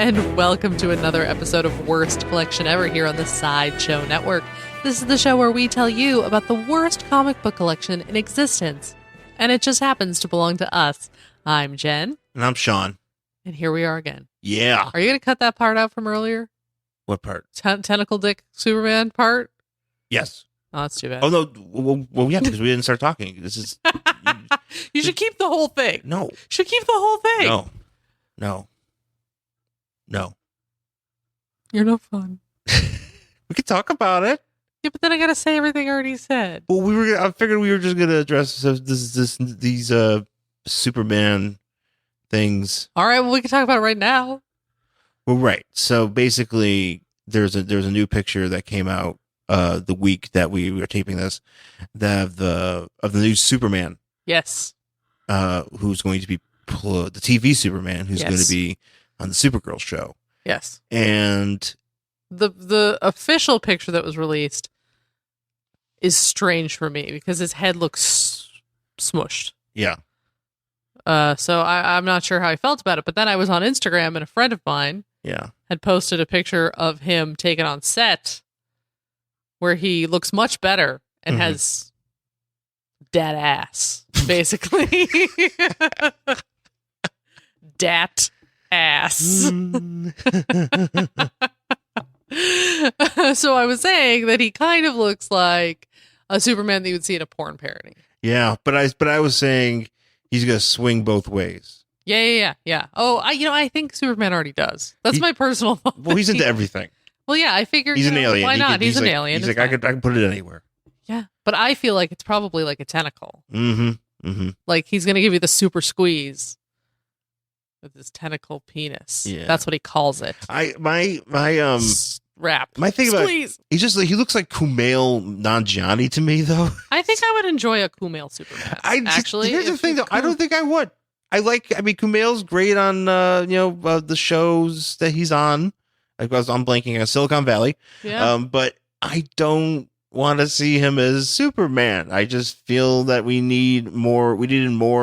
and welcome to another episode of Worst Collection Ever here on the Sideshow Network. This is the show where we tell you about the worst comic book collection in existence, and it just happens to belong to us. I'm Jen. And I'm Shawn. And here we are again. Yeah. Are you going to cut that part out from earlier? What part? Tentacle Dick Superman part? Yes. Oh, that's too bad. Oh, no. Well, yeah, because we didn't start talking. This is... You should keep the whole thing. No. You should keep the whole thing. No. You're no fun. We could talk about it. Yeah, but then I got to say everything I already said. Well, I figured we were just going to address these Superman things. All right, well, we can talk about it right now. Well, right. So basically, there's a new picture that came out the week that we were taping this, of the new Superman. Yes. Who's going to be the TV Superman, who's going to be on the Supergirl show. Yes. And the official picture that was released is strange for me because his head looks smushed. Yeah. So I'm not sure how I felt about it, but then I was on Instagram and a friend of mine had posted a picture of him taken on set where he looks much better and has dat ass, basically. Dat ass. So I was saying that he kind of looks like a Superman that you would see in a porn parody. Yeah, but I was saying he's gonna swing both ways. Yeah. Oh, I think Superman already does. That's my personal thought. Well, he's into everything. Well, yeah, I figured he's an alien. Why not? He's an like, alien. He's like, I can put it anywhere. Yeah, but I feel like it's probably like a tentacle. Mm-hmm. Like he's gonna give you the super squeeze with his tentacle penis. Yeah, that's what he calls it. My rap. My thing squeeze. About he's just like, he looks like Kumail Nanjiani to me though. I think I would enjoy a Kumail Superman. Here's the thing though. I don't think I would. Kumail's great on the shows that he's on. I'm blanking on Silicon Valley. Yeah. But I don't want to see him as Superman. I just feel that we needed more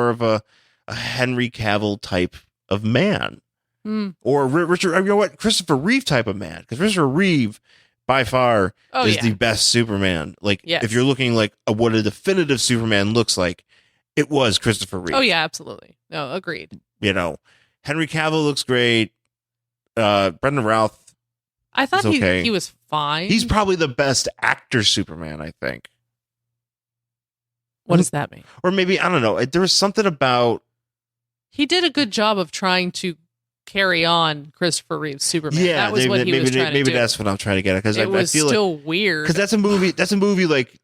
of a Henry Cavill type of man. Or Richard, Christopher Reeve type of man. Because Christopher Reeve, by far, is the best Superman. Like, if you're looking like what a definitive Superman looks like, it was Christopher Reeve. Oh, yeah, absolutely. No, agreed. Henry Cavill looks great. Brendan Routh, I thought he was fine. He's probably the best actor Superman, I think. What does that mean? Or maybe, I don't know. There was something about... He did a good job of trying to carry on Christopher Reeve's Superman. Yeah, that was what he was trying to do. Maybe that's what I'm trying to get at. Because it was I feel still like, weird. Because that's a movie like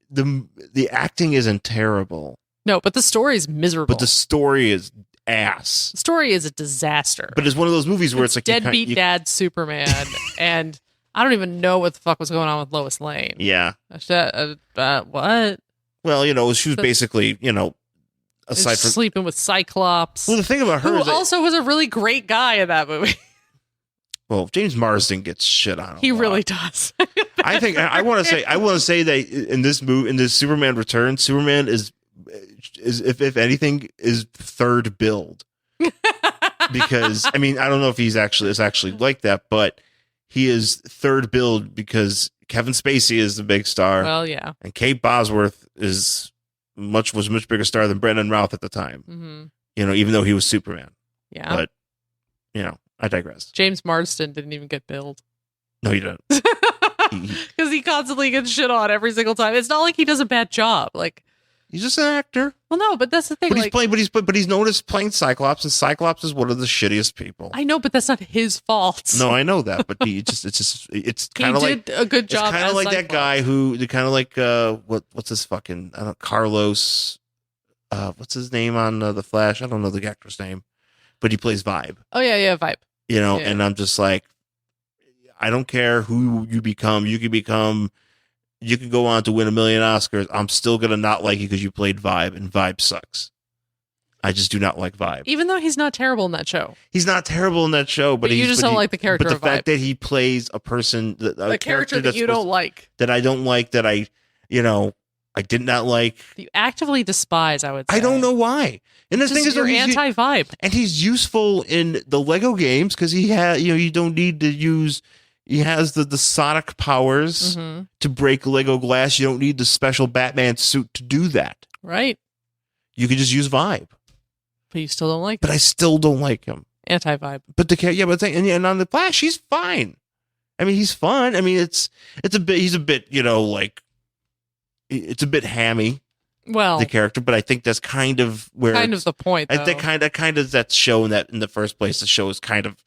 the acting isn't terrible. No, but the story is miserable. But the story is ass. The story is a disaster. But it's one of those movies where it's like deadbeat dad Superman, and I don't even know what the fuck was going on with Lois Lane. Yeah. What? Well, she was basically, aside from sleeping with Cyclops. Well, the thing about her who is also was a really great guy in that movie. Well, James Marsden gets shit on him. He really does. I think I want to say that in this movie, in this Superman Returns, Superman is if anything is third build. Because I don't know if it's actually like that, but he is third build because Kevin Spacey is the big star. Well, yeah. And Kate Bosworth was a much bigger star than Brendan Routh at the time. Mm-hmm. Even though he was Superman. Yeah. But I digress. James Marsden didn't even get billed. No, he didn't. Because he constantly gets shit on every single time. It's not like he does a bad job. Like, he's just an actor. Well, no, but that's the thing. But he's known as playing Cyclops, and Cyclops is one of the shittiest people. I know, but that's not his fault. No, I know that, but it's kind of like he did a good job. It's kind of like Cyclops. That guy who kind of like what's his fucking Carlos, what's his name on The Flash? I don't know the actor's name, but he plays Vibe. Oh yeah, Vibe. And I'm just like, I don't care who you become. You could go on to win 1 million Oscars. I'm still going to not like you because you played Vibe, and Vibe sucks. I just do not like Vibe. Even though he's not terrible in that show. He's not terrible in that show, but you just don't like the character But the of Vibe. fact that he plays a person... A character that you don't like. That I don't like, that I, I did not like. You actively despise, I would say. I don't know why. And the thing is, you're anti-vibe. And he's useful in the Lego games because he has, you don't need to use. He has the sonic powers to break Lego glass. You don't need the special Batman suit to do that. Right. You can just use vibe. But you still don't like him. But I still don't like him. Anti-vibe. But and on the Flash, he's fine. I mean, he's fun. I mean, he's a bit, like, it's a bit hammy. Well, the character, but I think that's kind of where the point. I think kind of that's shown that in the first place. The show is kind of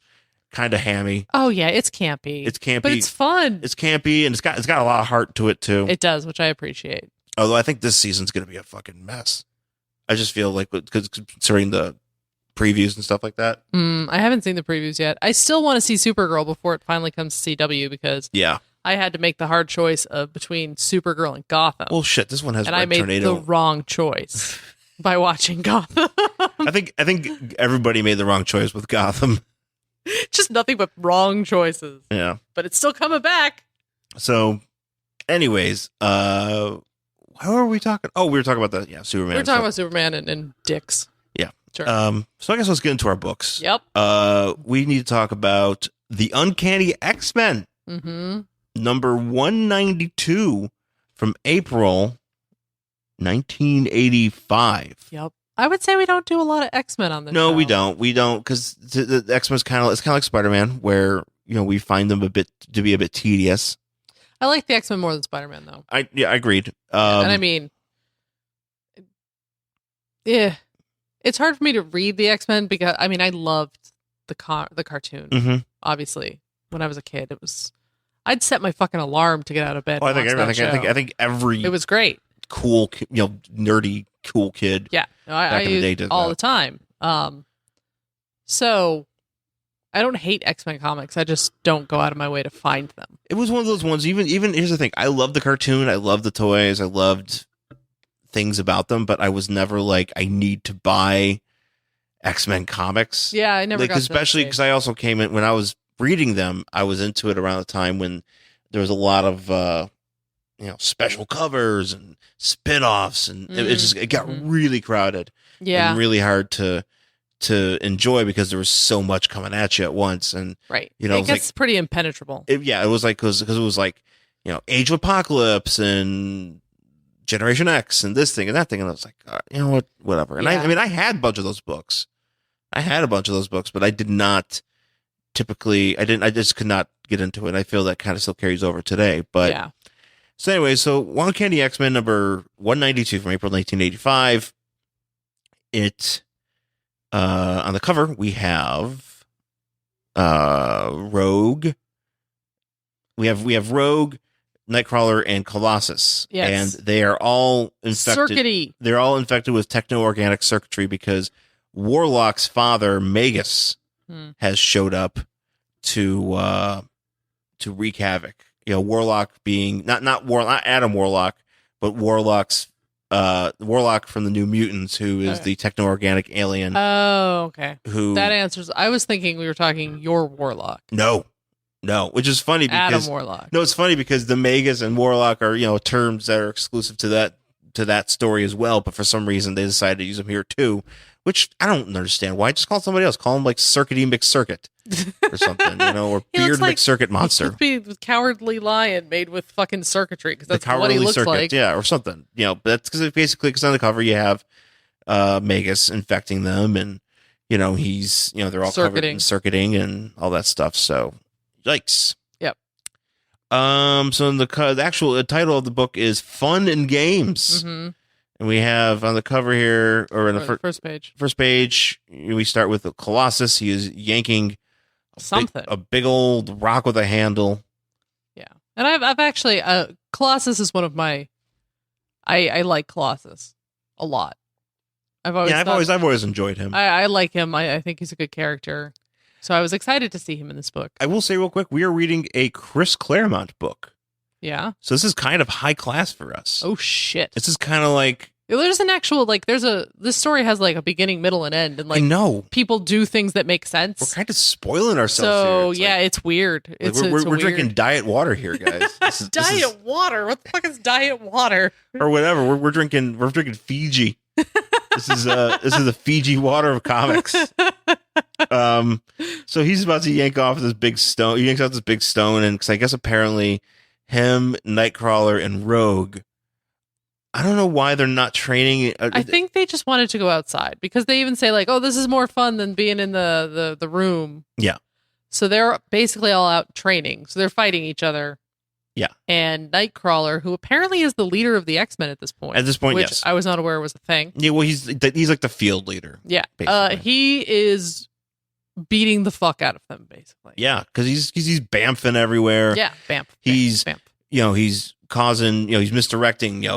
hammy. Oh yeah, it's campy. It's campy, but it's fun. It's campy, and it's got a lot of heart to it too. It does, which I appreciate. Although I think this season's going to be a fucking mess. I just feel like considering the previews and stuff like that. I haven't seen the previews yet. I still want to see Supergirl before it finally comes to CW because I had to make the hard choice between Supergirl and Gotham. Well, shit, this one has and I made Tornado. The wrong choice by watching Gotham. I think everybody made the wrong choice with Gotham. Just nothing but wrong choices. Yeah, but it's still coming back. So, anyways, how are we talking? Oh, we were talking about Superman. We were talking about Superman and dicks. Yeah, sure. So I guess let's get into our books. Yep. We need to talk about the Uncanny X-Men. Number 192 from April 1985. Yep. I would say we don't do a lot of X-Men on this show. No, we don't. We don't, because the X-Men's kind of like Spider-Man, where we find them to be a bit tedious. I like the X-Men more than Spider-Man, though. I agreed. And I mean, it's hard for me to read the X-Men because I loved the cartoon. Obviously, when I was a kid, I'd set my fucking alarm to get out of bed. I think every it was great. Cool, nerdy, cool kid. Yeah, I use it all the time. So I don't hate X-Men comics. I just don't go out of my way to find them. It was one of those ones. Even here's the thing. I loved the cartoon. I loved the toys. I loved things about them, but I was never like, I need to buy X-Men comics. Yeah, I never got especially because I also came in when I was reading them. I was into it around the time when there was a lot of special covers and spin-offs, and it got really crowded. Yeah, and really hard to enjoy because there was so much coming at you at once, and right, it gets pretty impenetrable. It was like because it was like Age of Apocalypse and Generation X and this thing and that thing, and I was like, what, whatever. And I had a bunch of those books. But I did not typically. I just could not get into it. And I feel that kind of still carries over today. But yeah. So anyway, Uncanny X-Men number 192 from April 1985. It on the cover we have Rogue. We have Rogue, Nightcrawler, and Colossus. Yes. And they are all infected. Circuity. They're all infected with techno-organic circuitry because Warlock's father, Magus, has showed up to wreak havoc. Warlock being not Adam Warlock, but Warlock from the New Mutants, who is the techno-organic alien. Oh, okay. That answers. I was thinking we were talking your Warlock. No, which is funny because Adam Warlock. No, it's funny because the Magus and Warlock are terms that are exclusive to that story as well. But for some reason, they decided to use them here too, which I don't understand. Why just call somebody else? Call him like Circuity McCircuit or something, or Beard McCircuit Monster. Be the Cowardly Lion made with fucking circuitry because that's what he looks like. Yeah, or something. But that's because on the cover you have Magus infecting them, and he's they're all covered in circuiting and all that stuff. So, yikes. Yep. So the actual title of the book is Fun and Games. And we have on the cover here, or in the first page, we start with the Colossus. He is yanking a big old rock with a handle. Yeah, and I've actually Colossus is one of my. I like Colossus a lot. I've always enjoyed him. I like him. I think he's a good character. So I was excited to see him in this book. I will say real quick, we are reading a Chris Claremont book. Yeah. So this is kind of high class for us. Oh shit! This is kind of like There's an actual, like, this story has, like, a beginning, middle, and end. And, like, I know. People do things that make sense. We're kind of spoiling ourselves so, here. It's weird. We're drinking diet water here, guys. Diet water? What the fuck is diet water? Or whatever. We're drinking Fiji. This is the Fiji water of comics. So he's about to yank off this big stone. He yanks out this big stone, and because I guess apparently him, Nightcrawler, and Rogue, I don't know why they're not training. I think they just wanted to go outside because they even say like, "Oh, this is more fun than being in the room." Yeah. So they're basically all out training. So they're fighting each other. Yeah. And Nightcrawler, who apparently is the leader of the X-Men at this point. Which yes. I was not aware was a thing. Yeah, well, he's like the field leader. Yeah. He is beating the fuck out of them, basically. Yeah, because he's bamfing everywhere. Yeah, bamf. He's bamf. He's causing, he's misdirecting,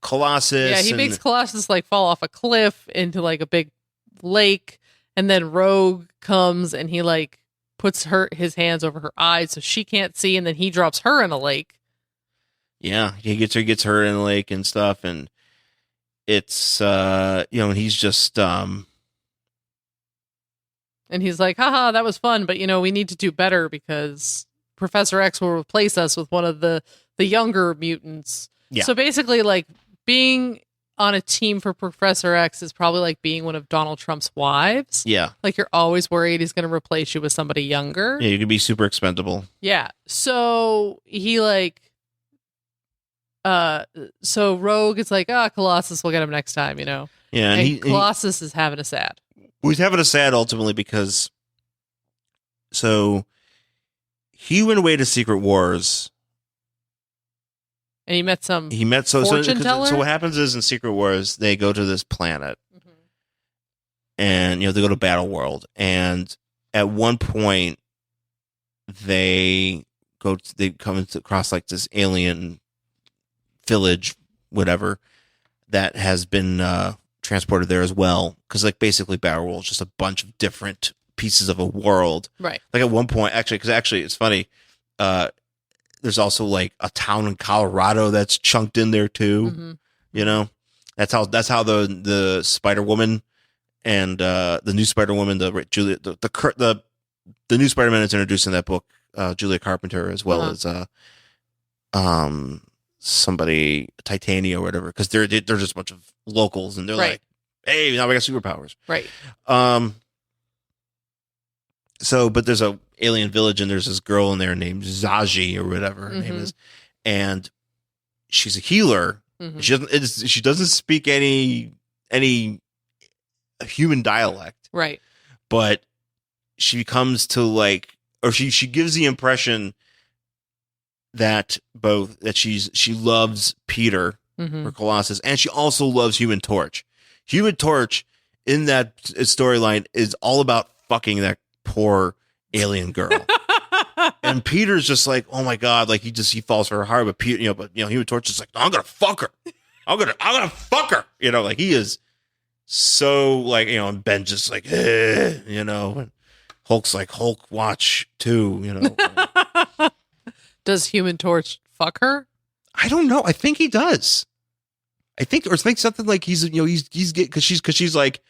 Colossus. Yeah, he makes Colossus like fall off a cliff into like a big lake, and then Rogue comes and he like puts his hands over her eyes so she can't see, and then he drops her in a lake. Yeah, he gets her in the lake and stuff, and it's and he's just and he's like, haha, that was fun, but we need to do better because Professor X will replace us with one of the younger mutants. Yeah. So basically, like, being on a team for Professor X is probably like being one of Donald Trump's wives. Yeah. Like, you're always worried he's going to replace you with somebody younger. Yeah, you could be super expendable. Yeah. So he like, so Rogue is like, Colossus, we'll get him next time, Yeah. And Colossus is having a sad. Well, he's having a sad ultimately because, so he went away to Secret Wars. And he met some fortune teller? So what happens is in Secret Wars, they go to this planet. Mm-hmm. And, they go to Battle World. And at one point, they come across like this alien village, whatever, that has been transported there as well. Because like basically Battle World is just a bunch of different pieces of a world. Right. Like at one point, actually it's funny, there's also like a town in Colorado that's chunked in there too. Mm-hmm. That's how the Spider Woman and the new Spider Woman, the new Spider Man is introduced in that book, Julia Carpenter, as well as somebody, Titania or whatever, because they're just a bunch of locals and they're like, hey, now we got superpowers. Right. So, but there's a alien village and there's this girl in there named Zaji or whatever her name is, and she's a healer. Mm-hmm. She doesn't speak any human dialect, right? But she comes to like, or she gives the impression that she loves Peter or Colossus, and she also loves Human Torch. Human Torch in that storyline is all about fucking that poor alien girl. And Peter's just like, oh my god, like he falls for her hard, but Peter, Human Torch is like, no, I'm gonna fuck her. I'm gonna fuck her. Like he is so like, and Ben just like, and Hulk's like, Hulk watch too, Does Human Torch fuck her? I don't know. I think he does. I think something like he's because she's like,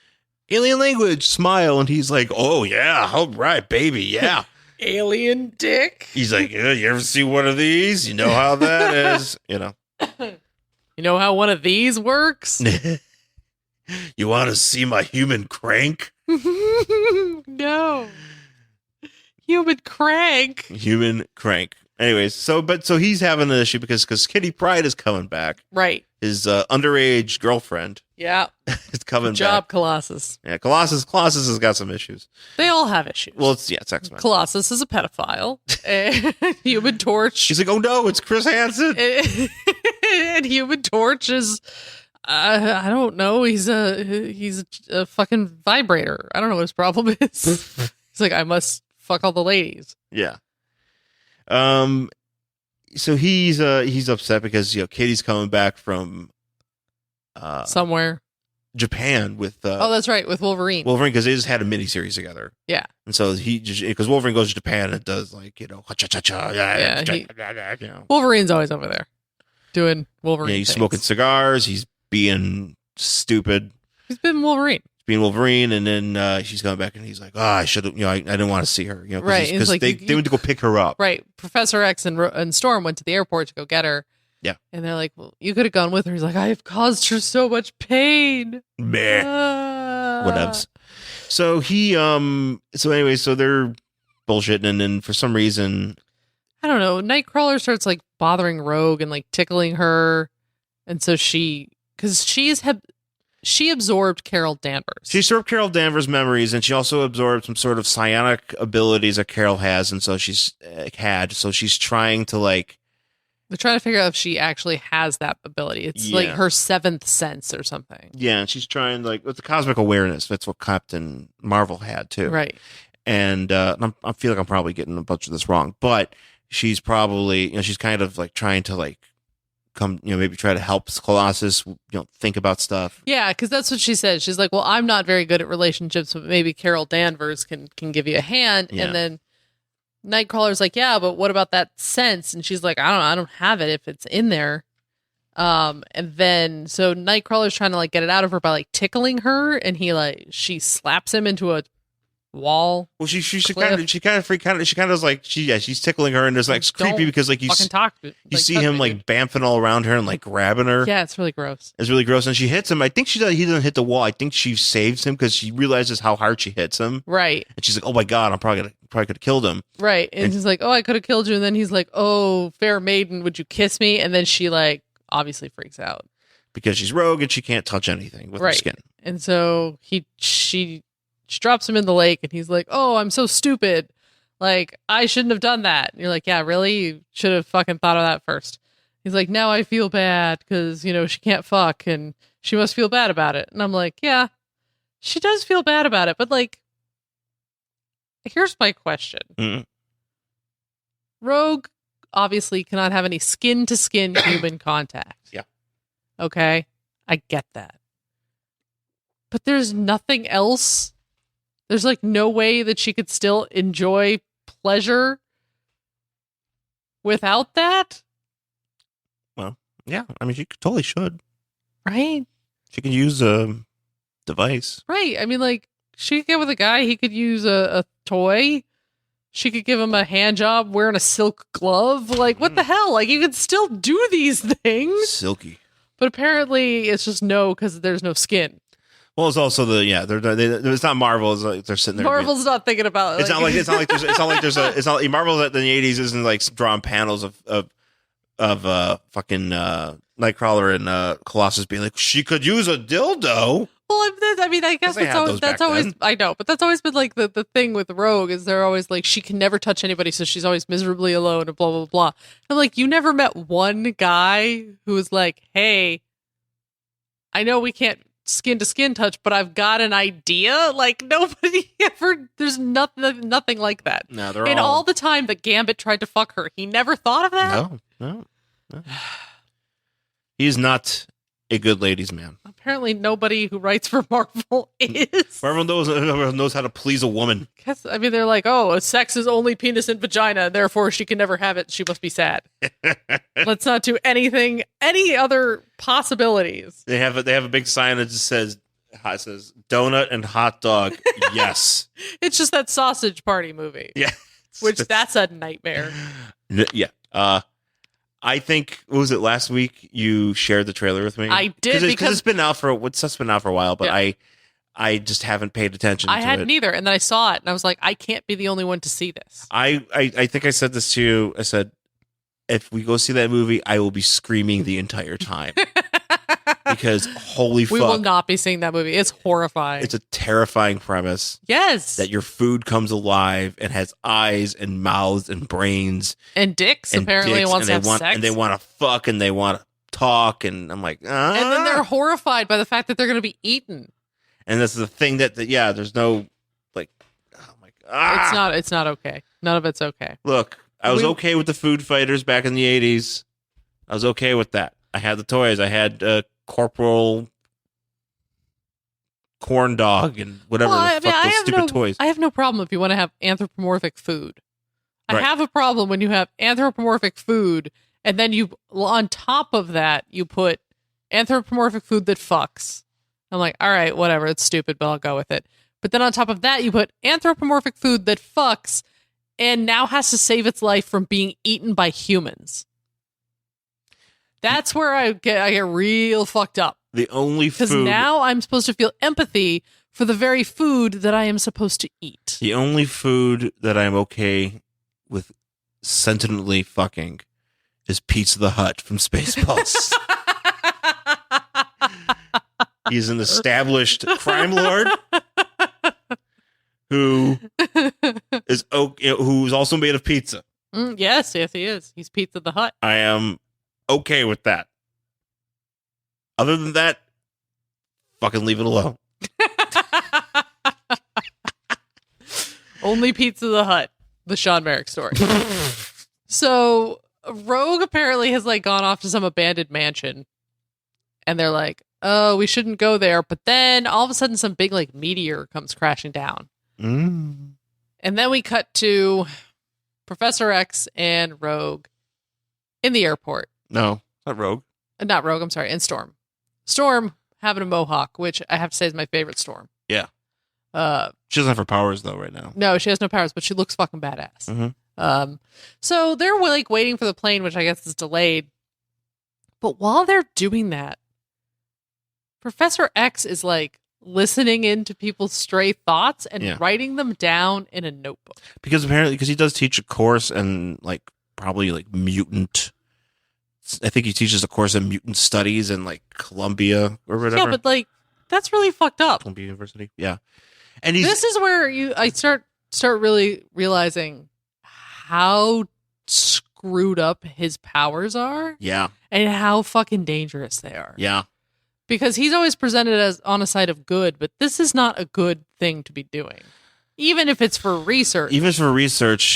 alien language, smile, and he's like, oh yeah, all right, baby, yeah. Alien dick. He's like, yeah, you ever see one of these? You know how that is, You know how one of these works? You want to see my human crank? No. Human crank. Human crank. Anyways, so he's having an issue because Kitty Pryde is coming back. Right. His underage girlfriend. Yeah. Is coming back. Good job, Colossus. Yeah, Colossus has got some issues. They all have issues. Well, it's X-Men. Colossus is a pedophile. Human Torch. She's like, oh no, it's Chris Hansen. And Human Torch is, I don't know. He's a fucking vibrator. I don't know what his problem is. He's like, I must fuck all the ladies. Yeah. So he's upset because Kitty's coming back from somewhere, Japan with that's right, with Wolverine because they just had a miniseries together. Yeah, and so because Wolverine goes to Japan and does like Wolverine's always over there doing Wolverine. Yeah, he's things. smoking cigars. He's being stupid. He's been Wolverine. And then she's coming back, and he's like, "Oh, I should have. I didn't want to see her. Right? Because like, they went to go pick her up. Right. Professor X and Storm went to the airport to go get her. Yeah. And they're like, "Well, you could have gone with her." He's like, "I have caused her so much pain." Meh. Whatevs. So so they're bullshitting, and then for some reason, I don't know, Nightcrawler starts like bothering Rogue and like tickling her, and so she absorbed Carol Danvers. She absorbed Carol Danvers' memories, and she also absorbed some sort of psionic abilities that Carol has, and so she's trying to like. They're trying to figure out if she actually has that ability. It's like her seventh sense or something. Yeah, and she's trying like with the cosmic awareness. That's what Captain Marvel had too. Right. And I feel like I'm probably getting a bunch of this wrong, but she's probably she's kind of like trying to like come maybe try to help Colossus think about stuff. Yeah, because that's what she said. She's like, well, I'm not very good at relationships, but maybe Carol Danvers can give you a hand. Yeah. And then Nightcrawler's like, yeah, but what about that sense? And she's like, I don't have it if it's in there. And then so Nightcrawler's trying to like get it out of her by like tickling her, and she slaps him into a wall. Well, she kind of like she's tickling her, and there's like it's creepy because like you see him like bamfing all around her and like grabbing her. Yeah, it's really gross. It's really gross, and she hits him. I think he doesn't hit the wall. I think she saves him because she realizes how hard she hits him. Right, and she's like, "Oh my god, I'm probably could have killed him." Right, and he's like, "Oh, I could have killed you," and then he's like, "Oh, fair maiden, would you kiss me?" And then she like obviously freaks out because she's Rogue and she can't touch anything with her skin. And so she drops him in the lake, and he's like, "Oh, I'm so stupid. Like, I shouldn't have done that." And you're like, "Yeah, really? You should have fucking thought of that first." He's like, "Now I feel bad because, she can't fuck and she must feel bad about it." And I'm like, yeah, she does feel bad about it. But like, here's my question. Mm-hmm. Rogue obviously cannot have any skin to skin human contact. Yeah. Okay. I get that. But there's nothing else. There's like no way that she could still enjoy pleasure without that. Well, yeah. I mean, she totally should. Right? She can use a device. Right. I mean, like, she could get with a guy. He could use a toy. She could give him a hand job wearing a silk glove. Like, what the hell? Like, you could still do these things. Silky. But apparently it's just no, because there's no skin. Well, it's also it's not Marvel. It's like they're sitting there. Marvel's not thinking about it. It's not like Marvel in the 80s isn't like drawing panels of fucking Nightcrawler and Colossus being like, she could use a dildo. Well, I mean, I guess that's always I know, but that's always been like the thing with Rogue is they're always like she can never touch anybody, so she's always miserably alone and blah blah blah. And like, you never met one guy who was like, hey, I know we can't skin to skin touch, but I've got an idea. Like, nobody ever. There's nothing like that. No, all the time that Gambit tried to fuck her, he never thought of that. No. He's not a good ladies' man. Apparently, nobody who writes for Marvel is. Marvel knows how to please a woman. I mean, they're like, oh, sex is only penis and vagina, therefore she can never have it. She must be sad. Let's not do any other possibilities. They have a big sign that just says donut and hot dog. Yes. It's just that Sausage Party movie. Yeah. That's a nightmare. Yeah. I think, what was it, last week you shared the trailer with me? I did because it's been out for a while, but yeah. I just haven't paid attention to it. I hadn't either, and then I saw it and I was like, I can't be the only one to see this. I think I said this to you. I said, if we go see that movie, I will be screaming the entire time. Because holy fuck. We will not be seeing that movie. It's horrifying. It's a terrifying premise. Yes. That your food comes alive and has eyes and mouths and brains. And dicks, apparently, wants to have sex. And they want to fuck and they want to talk. And I'm like, ah. And then they're horrified by the fact that they're going to be eaten. And this is the thing that there's no, like, oh my God. It's not okay. None of it's okay. Look, I was okay with the food fighters back in the 80s. I was okay with that. I had the toys. I had Corporal Corn Dog and whatever the fuck those stupid toys. I have no problem if you want to have anthropomorphic food. I have a problem when you have anthropomorphic food and then you, on top of that, you put anthropomorphic food that fucks. I'm like, all right, whatever. It's stupid, but I'll go with it. But then on top of that, you put anthropomorphic food that fucks and now has to save its life from being eaten by humans. That's where I get real fucked up. The only food... Because now I'm supposed to feel empathy for the very food that I am supposed to eat. The only food that I'm okay with sentiently fucking is Pizza the Hut from Spaceballs. He's an established crime lord who's also made of pizza. Yes, he is. He's Pizza the Hut. I am okay with that. Other than that, fucking leave it alone. Only Pizza the Hut, the Shawn Merrick story. So Rogue apparently has like gone off to some abandoned mansion, and they're like, "Oh, we shouldn't go there." But then all of a sudden, some big like meteor comes crashing down, and then we cut to Professor X and Rogue in the airport. No, not Rogue. Not Rogue. I'm sorry, and Storm. Storm having a mohawk, which I have to say is my favorite Storm. Yeah. She doesn't have her powers though right now. No, she has no powers, but she looks fucking badass. Mm-hmm. So they're like waiting for the plane, which I guess is delayed. But while they're doing that, Professor X is like listening into people's stray thoughts and writing them down in a notebook. Because he does teach a course and like probably like mutant. I think he teaches a course in mutant studies in like Columbia or whatever. Yeah, but like that's really fucked up. Columbia University. Yeah. And this is where I start really realizing how screwed up his powers are. Yeah. And how fucking dangerous they are. Yeah. Because he's always presented as on a side of good, but this is not a good thing to be doing. Even if it's for research.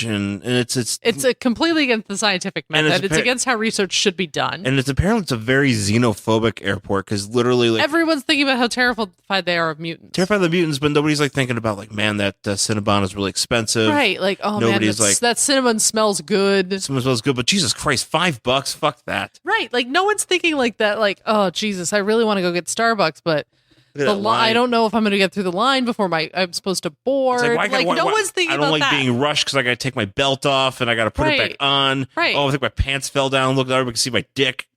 And it's a completely against the scientific method. It's against how research should be done. And it's a very xenophobic airport because literally like everyone's thinking about how terrified they are of mutants. Terrified of the mutants, but nobody's like thinking about like, man, that Cinnabon is really expensive. Right. Like, oh nobody's man, that Cinnabon smells good. Cinnabon smells good, but Jesus Christ, $5, fuck that. Right. Like no one's thinking like that, like, oh Jesus, I really want to go get Starbucks, but I don't know if I'm going to get through the line before I'm supposed to board. Like, no one's thinking about that. I don't like being rushed because I got to take my belt off and I got to put it back on. Right. Oh, I think my pants fell down. Look, everybody can see my dick.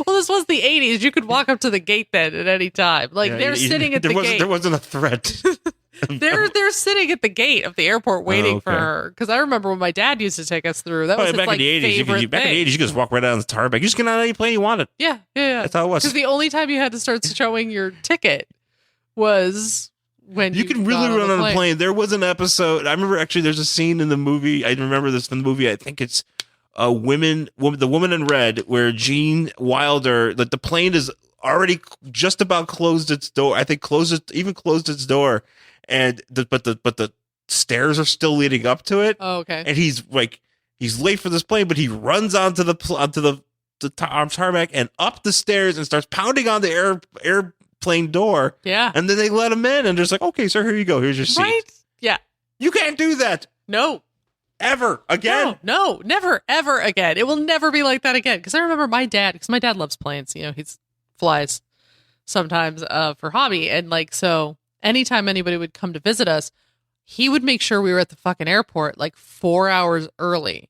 Well, this was the 80s. You could walk up to the gate then at any time. Like they're sitting at the gate. There wasn't a threat. They're sitting at the gate of the airport waiting for her. Because I remember when my dad used to take us through. That was his, back in the 80s. Back in the 80s, you could just walk right out on the tarmac. You just get on any plane you wanted. Yeah. That's how it was. Because the only time you had to start showing your ticket was when you could really run on a plane. There was an episode. I remember actually. There's a scene in the movie. I remember this from the movie. I think it's the woman in red, where Gene Wilder. That the plane is already just about closed its door. I think closed its door. And but the stairs are still leading up to it. Oh, okay. And he's late for this plane, but he runs onto the tarmac and up the stairs and starts pounding on the airplane door. Yeah. And then they let him in, and just like, okay, sir, here you go. Here's your seat. Right? Yeah. You can't do that. No. Ever again. No, never, ever again. It will never be like that again. Because I remember my dad loves planes. You know, he flies sometimes for hobby, and like so. Anytime anybody would come to visit us, he would make sure we were at the fucking airport like 4 hours early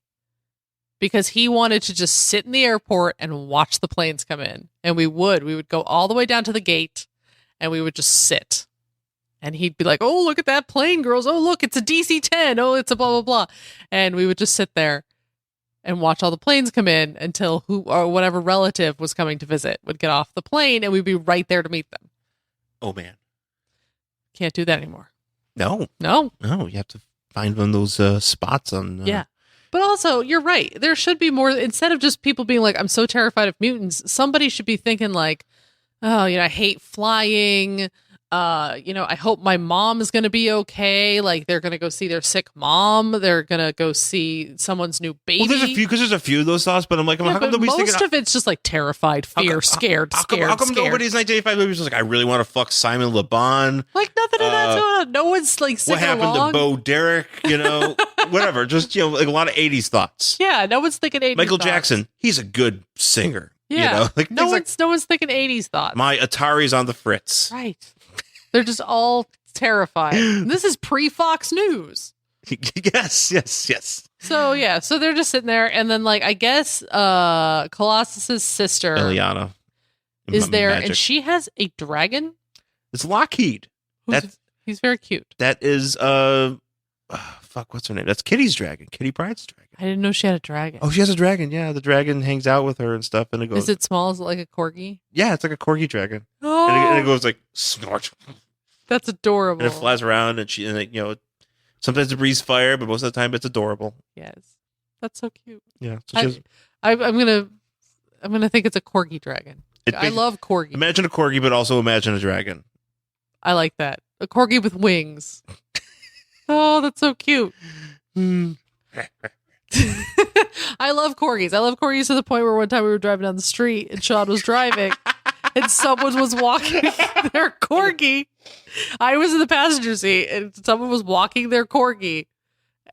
because he wanted to just sit in the airport and watch the planes come in. And we would go all the way down to the gate and we would just sit. And he'd be like, oh, look at that plane, girls. Oh, look, it's a DC-10. Oh, it's a blah, blah, blah. And we would just sit there and watch all the planes come in until whatever relative was coming to visit would get off the plane and we'd be right there to meet them. Oh, man. Can't do that anymore. No. You have to find one of those spots on. Yeah. But also, you're right. There should be more. Instead of just people being like, I'm so terrified of mutants, somebody should be thinking like, oh, I hate flying. I hope my mom is going to be okay. Like they're going to go see their sick mom. They're going to go see someone's new baby. Well, there's a few of those thoughts, but I'm like, how come nobody's thinking? Most of it's just like terrified, fear, scared. How come nobody's 1985 movies was like, I really want to fuck Simon Le Bon? Like nothing of that's going on. No one's like singing what happened along. to Bo Derek? Whatever. Just like a lot of 80s thoughts. Yeah, no one's thinking 80s. Michael thoughts. Jackson, he's a good singer. Yeah. You know? Like, no one's thinking 80s thoughts. My Atari's on the fritz. Right. They're just all terrified. This is pre-Fox News. Yes. So yeah, so they're just sitting there, and then like I guess Colossus's sister Ileana is there, Magic. and she has a dragon. It's Lockheed. He's very cute. That is what's her name? That's Kitty's dragon. Kitty Pryde's dragon. I didn't know she had a dragon. Oh, she has a dragon. Yeah, the dragon hangs out with her and stuff, and it goes. Is it small? Is it like a corgi? Yeah, it's like a corgi dragon. Oh, and it goes like snort. That's adorable. And it flies around, and sometimes it breathes fire, but most of the time it's adorable. Yes, that's so cute. Yeah, so I'm gonna think it's a corgi dragon. I love corgi. Imagine a corgi, but also imagine a dragon. I like that. A corgi with wings. Oh, that's so cute. I love corgis. I love corgis to the point where one time we were driving down the street and Shawn was driving and someone was walking their corgi. I was in the passenger seat and someone was walking their corgi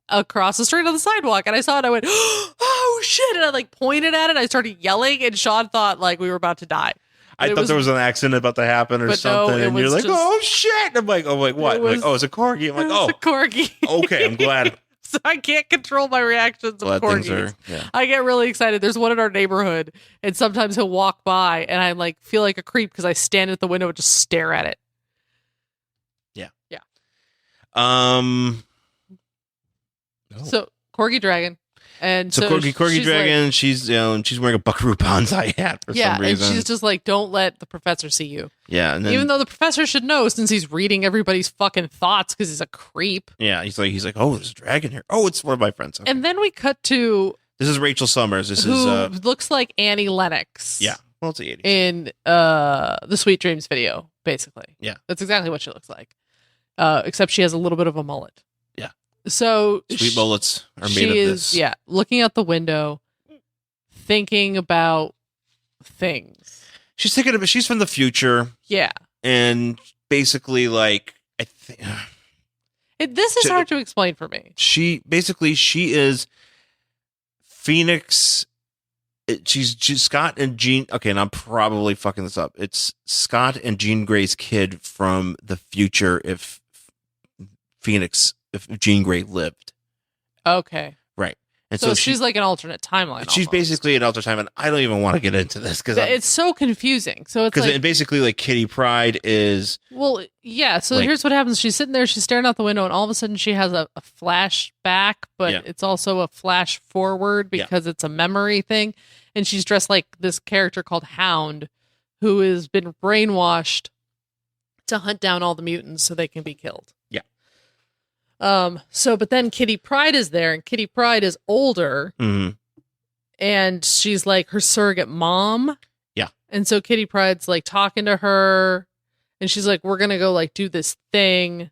across the street on the sidewalk, and I saw it. I went, "Oh shit!" And I like pointed at it. I started yelling, and Shawn thought like we were about to die. I thought there was an accident about to happen or something, and you're like, "Oh shit!" I'm like, what? It's a corgi. I'm like, it's a corgi. Okay, I'm glad. So I can't control my reactions of corgis. I get really excited. There's one in our neighborhood, and sometimes he'll walk by, and I like feel like a creep because I stand at the window and just stare at it. Yeah. So corgi dragon, and so corgi dragon. Like, she's wearing a Buckaroo Banzai hat for some reason. And she's just like, don't let the professor see you. Yeah, and then, even though the professor should know since he's reading everybody's fucking thoughts because he's a creep. Yeah, he's like, oh, there's a dragon here. Oh, it's one of my friends. Okay. And then we cut to this is Rachel Summers. This who is looks like Annie Lennox. Yeah, well, it's the 80s in the Sweet Dreams video, basically. Yeah, that's exactly what she looks like, except she has a little bit of a mullet. So sweet mullets are made of this. Yeah, looking out the window, thinking about things. She's thinking about. She's from the future. Yeah, and basically, like, I think this is hard to explain for me. She is Phoenix. She's Scott and Jean. Okay, and I'm probably fucking this up. It's Scott and Jean Grey's kid from the future. If Jean Grey lived. Okay. Right. And so she's like an alternate timeline. She's basically an alternate timeline. I don't even want to get into this because it's so confusing. So it's like, basically like Kitty Pryde is. Well, yeah. So here's what happens. She's sitting there, she's staring out the window, and all of a sudden she has a flashback, but it's also a flash forward because it's a memory thing. And she's dressed like this character called Hound, who has been brainwashed to hunt down all the mutants so they can be killed. Yeah. But then Kitty Pryde is there, and Kitty Pryde is older, and she's like her surrogate mom. Yeah. And so Kitty Pryde's like talking to her, and she's like, we're going to go like do this thing.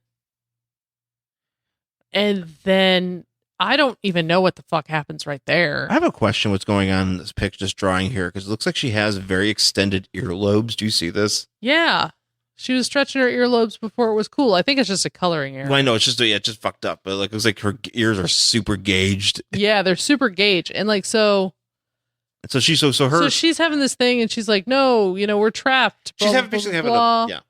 And then I don't even know what the fuck happens right there. I have a question. What's going on in this picture, just drawing here? Because it looks like she has very extended earlobes. Do you see this? Yeah. She was stretching her earlobes before it was cool. I think it's just a coloring error. Well, I know it's just fucked up, but like it looks like her ears are super gauged. Yeah, they're super gauged, and like so. So she's having this thing, and she's like, "No, we're trapped." Blah, she's having yeah.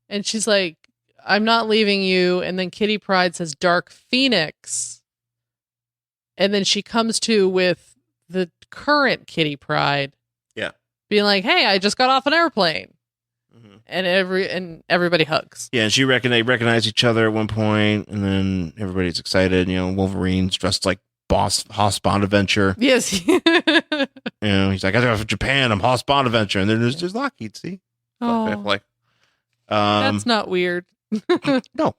And she's like, "I'm not leaving you." And then Kitty Pryde says, "Dark Phoenix," and then she comes to with the current Kitty Pryde. Yeah, being like, "Hey, I just got off an airplane." And everybody hugs. Yeah, and they recognize each other at one point, and then everybody's excited. Wolverine's dressed like Hoss Bonaventure. Yes. He's like, I got from Japan. I'm Hoss Bonaventure, and then there's Lockheed. See, that's not weird. No.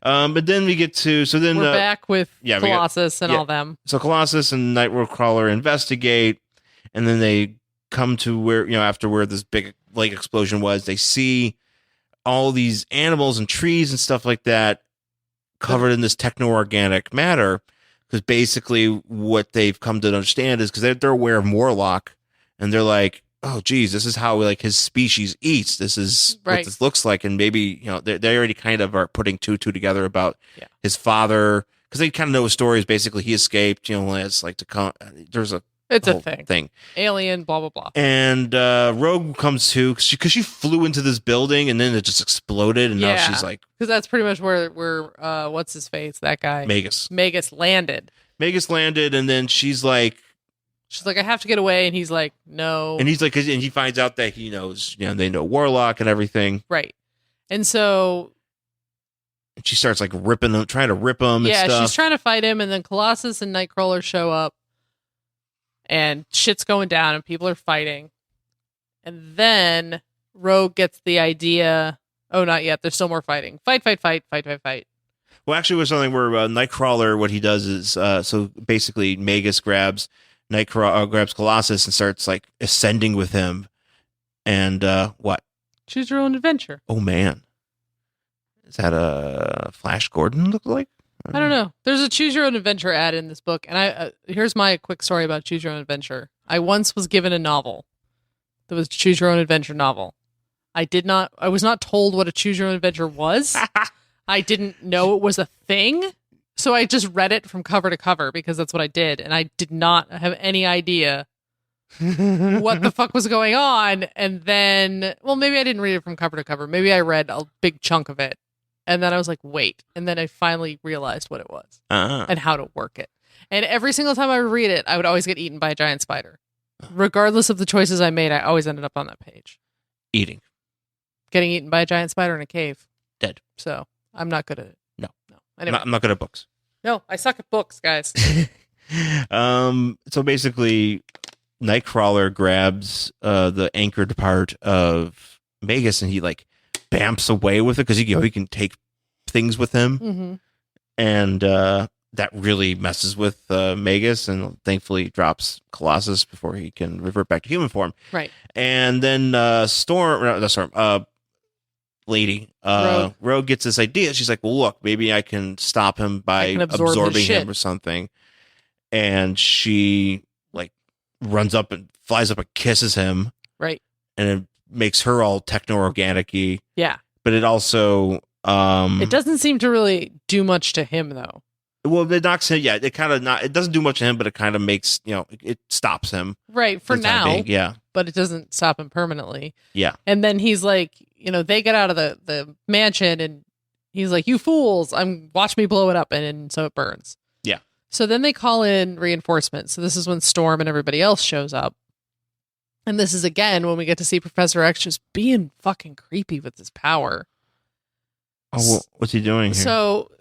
But then we get to we're back with Colossus and all them. So Colossus and Nightcrawler investigate, and then they come to where after where this big lake explosion was. They see all these animals and trees and stuff like that covered in this techno-organic matter, because basically what they've come to understand is because they're aware of Morlock, and they're like, oh geez, this is how like his species eats. This is what this looks like. And maybe they already kind of are putting two together about his father, because they kind of know his story is basically he escaped, as like to come. There's a It's a thing. Alien, blah, blah, blah. And Rogue comes to, because she flew into this building and then it just exploded. And now she's like... Because that's pretty much where what's his face? That guy. Magus landed. And then she's like, I have to get away. And he's like, no. And he's like, and he finds out that he knows, they know Warlock and everything. Right. And so... And she starts like trying to rip him and stuff. Yeah, she's trying to fight him. And then Colossus and Nightcrawler show up. And shit's going down and people are fighting. And then Rogue gets the idea. Oh, not yet. There's still more fighting. Fight. Well, actually, it was something where Nightcrawler, what he does is, so basically Magus grabs Colossus and starts like ascending with him. And what? Choose your own adventure. Oh, man. Is that a Flash Gordon look like? I don't know. There's a Choose Your Own Adventure ad in this book. And here's my quick story about Choose Your Own Adventure. I once was given a novel that was a Choose Your Own Adventure novel. I was not told what a Choose Your Own Adventure was. I didn't know it was a thing. So I just read it from cover to cover because that's what I did. And I did not have any idea what the fuck was going on. And then, well, maybe I didn't read it from cover to cover. Maybe I read a big chunk of it. And then I was like, wait. And then I finally realized what it was and how to work it. And every single time I would read it, I would always get eaten by a giant spider. Regardless of the choices I made, I always ended up on that page. Getting eaten by a giant spider in a cave. Dead. So I'm not good at it. No. Anyway. I'm not good at books. No, I suck at books, guys. So basically, Nightcrawler grabs the anchored part of Magus and he like bamps away with it because he can take things with him. Mm-hmm. And that really messes with Magus and thankfully drops Colossus before he can revert back to human form. Right. And then Rogue gets this idea. She's like, well, look, maybe I can stop him by absorbing him or something. And she like runs up and flies up and kisses him. Right. And it makes her all techno-organic-y. Yeah. But it also... it doesn't seem to really do much to him, though. Well, it knocks him. Yeah, it doesn't do much to him, but it kind of makes, it stops him. Right, for now. Yeah. But it doesn't stop him permanently. Yeah. And then he's like, they get out of the mansion and he's like, you fools, watch me blow it up. And so it burns. Yeah. So then they call in reinforcements. So this is when Storm and everybody else shows up. And this is again when we get to see Professor X just being fucking creepy with his power. Oh, what's he doing here? So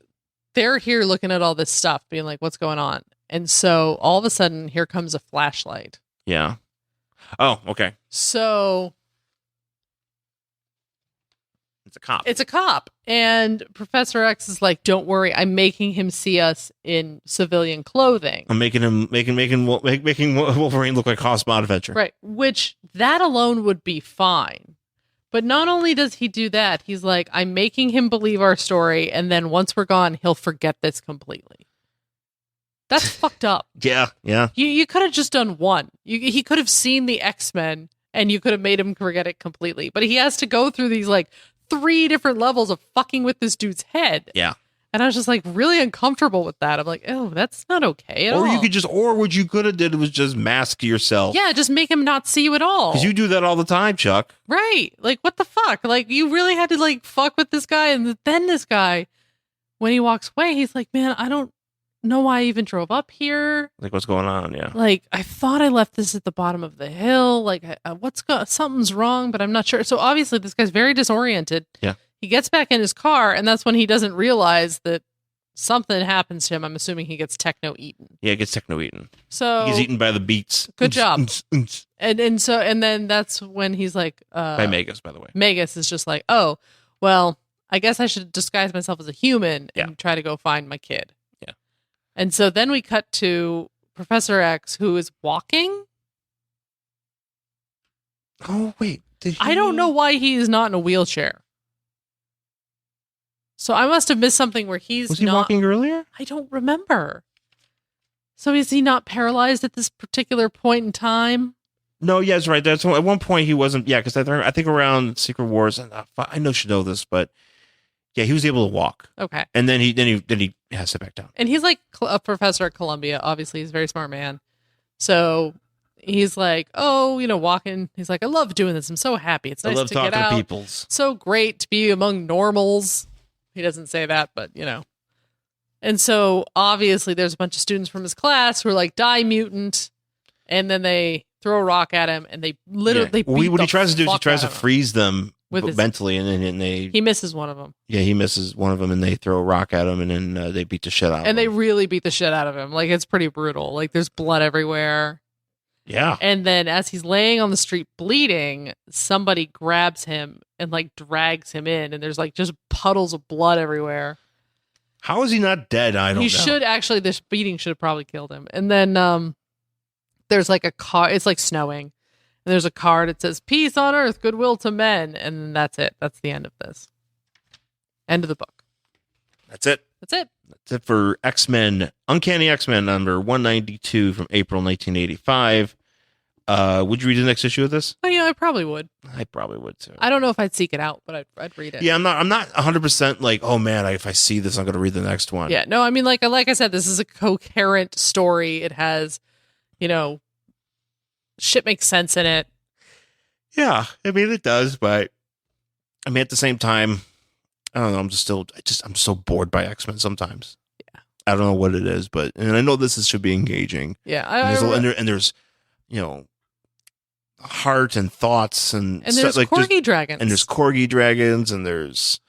they're here looking at all this stuff, being like, what's going on? And so all of a sudden, here comes a flashlight. Yeah. Oh, okay. So it's a cop. And Professor X is like, don't worry, I'm making him see us in civilian clothing. I'm making Wolverine look like Hoss Bonaventure. Right. Which that alone would be fine. But not only does he do that, he's like, I'm making him believe our story, and then once we're gone, he'll forget this completely. That's fucked up. Yeah. You could have just done one. He could have seen the X-Men, and you could have made him forget it completely. But he has to go through these, 3 different levels of fucking with this dude's head. Yeah. And I was just really uncomfortable with that. I'm like, oh, that's not okay at all. Or what you could have did was just mask yourself. Yeah, just make him not see you at all. Because you do that all the time, Chuck. Right. What the fuck? You really had to fuck with this guy. And then this guy, when he walks away, he's like, man, I don't know why I even drove up here. What's going on? Yeah. I thought I left this at the bottom of the hill. Something's wrong, but I'm not sure. So obviously this guy's very disoriented. Yeah. He gets back in his car, and that's when he doesn't realize that something happens to him. I'm assuming he gets techno-eaten. Yeah, he gets techno-eaten. So he's eaten by the beats. Good job. And then that's when he's like... by Magus, by the way. Magus is just like, oh, well, I guess I should disguise myself as a human and try to go find my kid. Yeah. And so then we cut to Professor X, who is walking. Oh, wait. I don't know why he is not in a wheelchair. So I must have missed something where Was he walking earlier? I don't remember. So is he not paralyzed at this particular point in time? No, yeah, that's right. That's at one point he wasn't. Yeah, because I think around Secret Wars, and I know you know this, but yeah, he was able to walk. Okay, and then he has to sit back down. And he's like a professor at Columbia. Obviously, he's a very smart man. So he's like, oh, walking. He's like, I love doing this. I'm so happy. It's nice to get out. I love talking to peoples. So great to be among normals. He doesn't say that, but And so obviously there's a bunch of students from his class who are like, die mutant. And then they throw a rock at him and they literally what he tries to do is he tries to freeze them mentally, and then he misses one of them. Yeah, he misses one of them, and they throw a rock at him, and then they beat the shit out of him. And they really beat the shit out of him. Like, it's pretty brutal. Like, there's blood everywhere. Yeah. And then as he's laying on the street bleeding, somebody grabs him and like drags him in, and there's like just puddles of blood everywhere. How is he not dead? I don't know. He should actually, this beating should have probably killed him. And then there's like a car, it's like snowing. And there's a card that says, peace on earth, goodwill to men. And then that's it. That's the end of this. End of the book. That's it. That's it. That's it for X-Men, Uncanny X-Men number 192 from April 1985. Would you read the next issue of this? Oh, yeah, I probably would. I probably would too. I don't know if I'd seek it out, but I'd read it. Yeah, I'm not 100% like, oh man, if I see this, I'm going to read the next one. Yeah, no, I mean, like I said, this is a coherent story. It has, shit makes sense in it. Yeah, I mean, it does, but I mean, at the same time, I don't know. I'm so bored by X-Men sometimes. Yeah. I don't know what it is, and I know this should be engaging. Yeah. There's heart and thoughts and there's like corgi dragons. And there's corgi dragons and there's,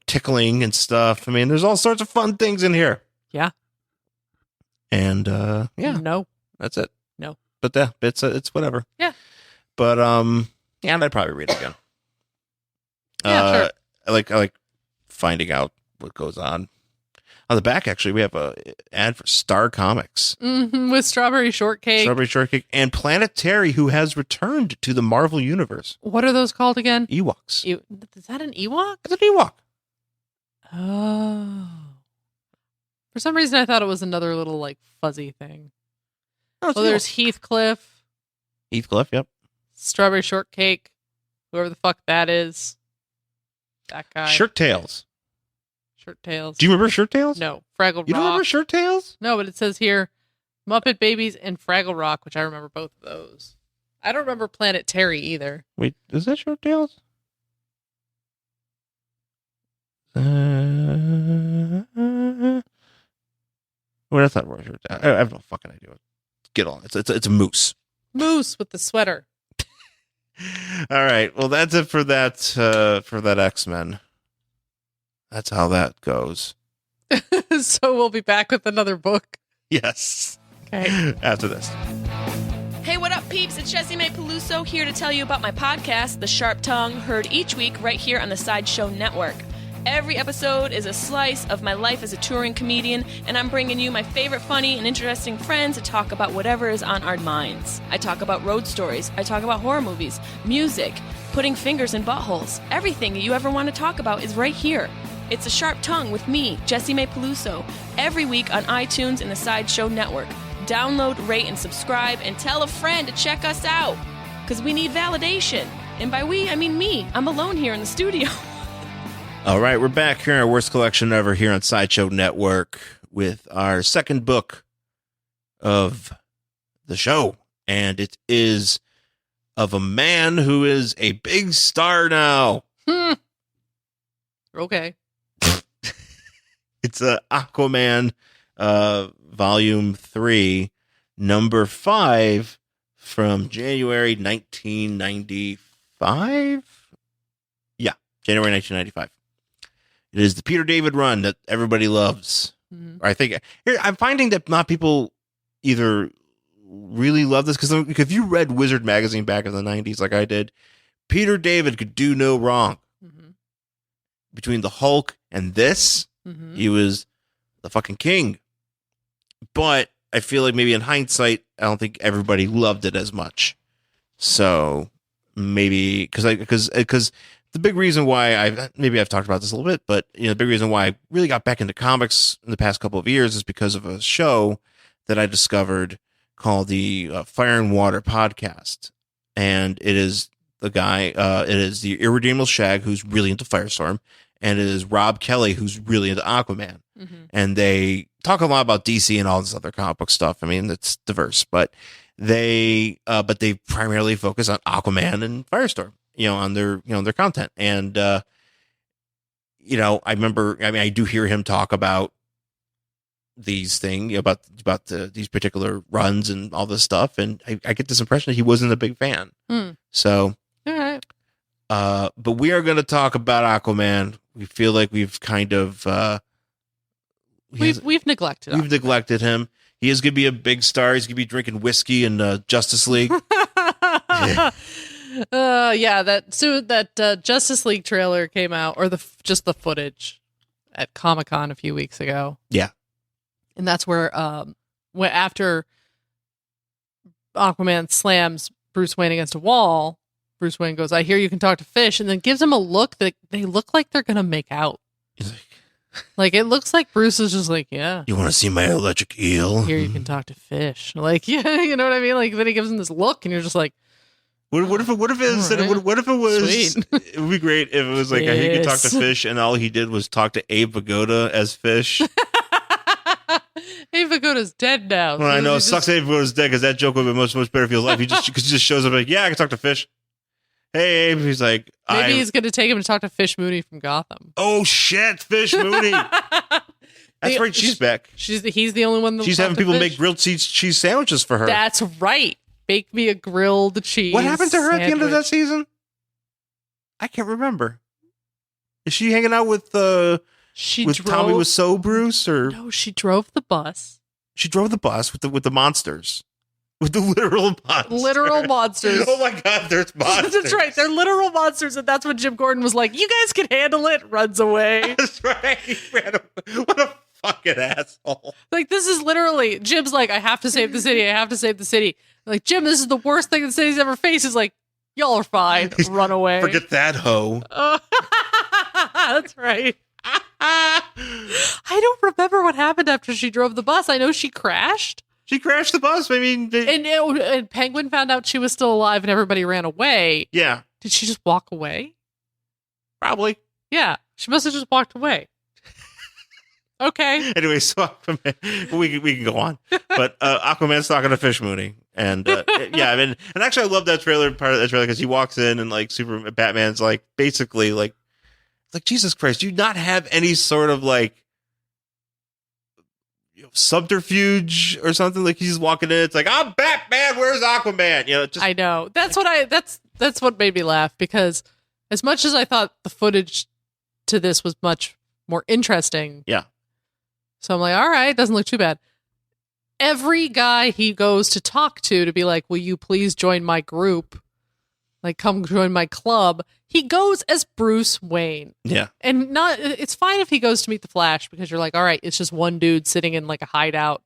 tickling and stuff. I mean, there's all sorts of fun things in here. Yeah. And, yeah. No. That's it. No. But yeah, it's whatever. Yeah. But, yeah, I'd probably read it again. Yeah, sure. I like finding out what goes on. On the back, actually, we have a ad for Star Comics. Mm-hmm, with Strawberry Shortcake. Strawberry Shortcake. And Planetary, who has returned to the Marvel Universe. What are those called again? Ewoks. Is that an Ewok? It's an Ewok. Oh. For some reason, I thought it was another little, like, fuzzy thing. No, there's Heathcliff. Heathcliff, yep. Strawberry Shortcake. Whoever the fuck that is. That guy. Shirt Tails. Shirt Tails. Do you remember Shirt Tails? No. Fraggle Rock. You don't remember Shirt Tails? No, but it says here Muppet Babies and Fraggle Rock, which I remember both of those. I don't remember Planet Terry either. Wait, is that Shirt Tails? Well, that's not Shirt Tails. I have no fucking idea. Get on. It's a moose. Moose with the sweater. All right. Well, that's it for that X-Men. That's how that goes. So we'll be back with another book. Yes. Okay. After this. Hey, what up, peeps? It's Jessie Mae Peluso here to tell you about my podcast, The Sharp Tongue, heard each week right here on the Sideshow Network. Every episode is a slice of my life as a touring comedian, and I'm bringing you my favorite funny and interesting friends to talk about whatever is on our minds. I talk about road stories, I talk about horror movies, music, putting fingers in buttholes. Everything you ever want to talk about is right here. It's A Sharp Tongue with me, Jessie Mae Peluso, every week on iTunes and the Sideshow Network. Download, rate, and subscribe, and tell a friend to check us out, because we need validation. And by we, I mean me. I'm alone here in the studio. All right, we're back here in our worst collection ever here on Sideshow Network with our second book of the show. And it is of a man who is a big star now. Okay. It's Aquaman, Volume 3, Number 5 from January 1995? Yeah, January 1995. It is the Peter David run that everybody loves. Mm-hmm. I think here I'm finding that not people either really love this because if you read Wizard magazine back in the 90s like I did, Peter David could do no wrong. Mm-hmm. Between the Hulk and this, mm-hmm. he was the fucking king. But I feel like maybe in hindsight, I don't think everybody loved it as much. So maybe because the big reason why I've talked about this a little bit, but the big reason why I really got back into comics in the past couple of years is because of a show that I discovered called the Fire and Water podcast, and it is the guy, it is the Irredeemable Shag who's really into Firestorm, and it is Rob Kelly who's really into Aquaman. and they talk a lot about DC and all this other comic book stuff. I mean, it's diverse, but they primarily focus on Aquaman and Firestorm, on their content. And I do hear him talk about these things, about these particular runs and all this stuff, and I get this impression that he wasn't a big fan. So, all right. But we are going to talk about Aquaman. We feel like we've kind of we've neglected him. He is going to be a big star. He's going to be drinking whiskey in Justice League. That Justice League trailer came out, or just the footage at Comic-Con a few weeks ago. Yeah. And that's where after Aquaman slams Bruce Wayne against a wall, Bruce Wayne goes, "I hear you can talk to fish," and then gives him a look that they look like they're going to make out. He's like, it looks like Bruce is just like, yeah. You want to see my electric eel? Here you can talk to fish. Like, yeah, you know what I mean? Like, then he gives him this look, and you're just like, What if it was? Sweet. It would be great if it was like, I hear you can talk to fish, and all he did was talk to Abe Vigoda as fish. Abe Vigoda's dead now. Well, I know it sucks. Abe Vigoda's dead, because that joke would have been much better if he was alive. He just shows up like, yeah, I can talk to fish. Hey, Abe. He's like, maybe he's going to take him to talk to Fish Mooney from Gotham. Oh shit, Fish Mooney. That's right. She's back. He's the only one. She's having people make grilled cheese sandwiches for her. That's right. Bake me a grilled cheese. What happened to her at the end of that season? I can't remember. Is she hanging out with Tommy Wiseau, Bruce, or no? She drove the bus. She drove the bus with the monsters. With the literal monsters. Literal monsters. Oh my God, there's monsters. That's right. They're literal monsters. And that's when Jim Gordon was like, you guys can handle it. Runs away. That's right. What a fucking asshole. Like, this is literally, Jim's like, I have to save the city. I have to save the city. Like, Jim, this is the worst thing the city's ever faced. Is like, y'all are fine. Run away. Forget that hoe. That's right. I don't remember what happened after she drove the bus. I know she crashed. She crashed the bus. I mean, and Penguin found out she was still alive, and everybody ran away. Yeah. Did she just walk away? Probably. Yeah, she must have just walked away. Okay. Anyway, so Aquaman, we can go on, but Aquaman's talking to Fish Mooney, and yeah, I mean, and actually, I love that trailer, part of that trailer, because he walks in and like Batman's like basically like Jesus Christ, do you not have any sort of like subterfuge or something? Like, he's walking in, it's like, I'm Batman, where's Aquaman? I know, that's what made me laugh, because as much as I thought the footage to this was much more interesting, so I'm like, all right, doesn't look too bad. Every guy he goes to talk to be like, will you please join my group, like, come join my club, he goes as Bruce Wayne. Yeah. And it's fine if he goes to meet the Flash, because you're like, all right, it's just one dude sitting in like a hideout,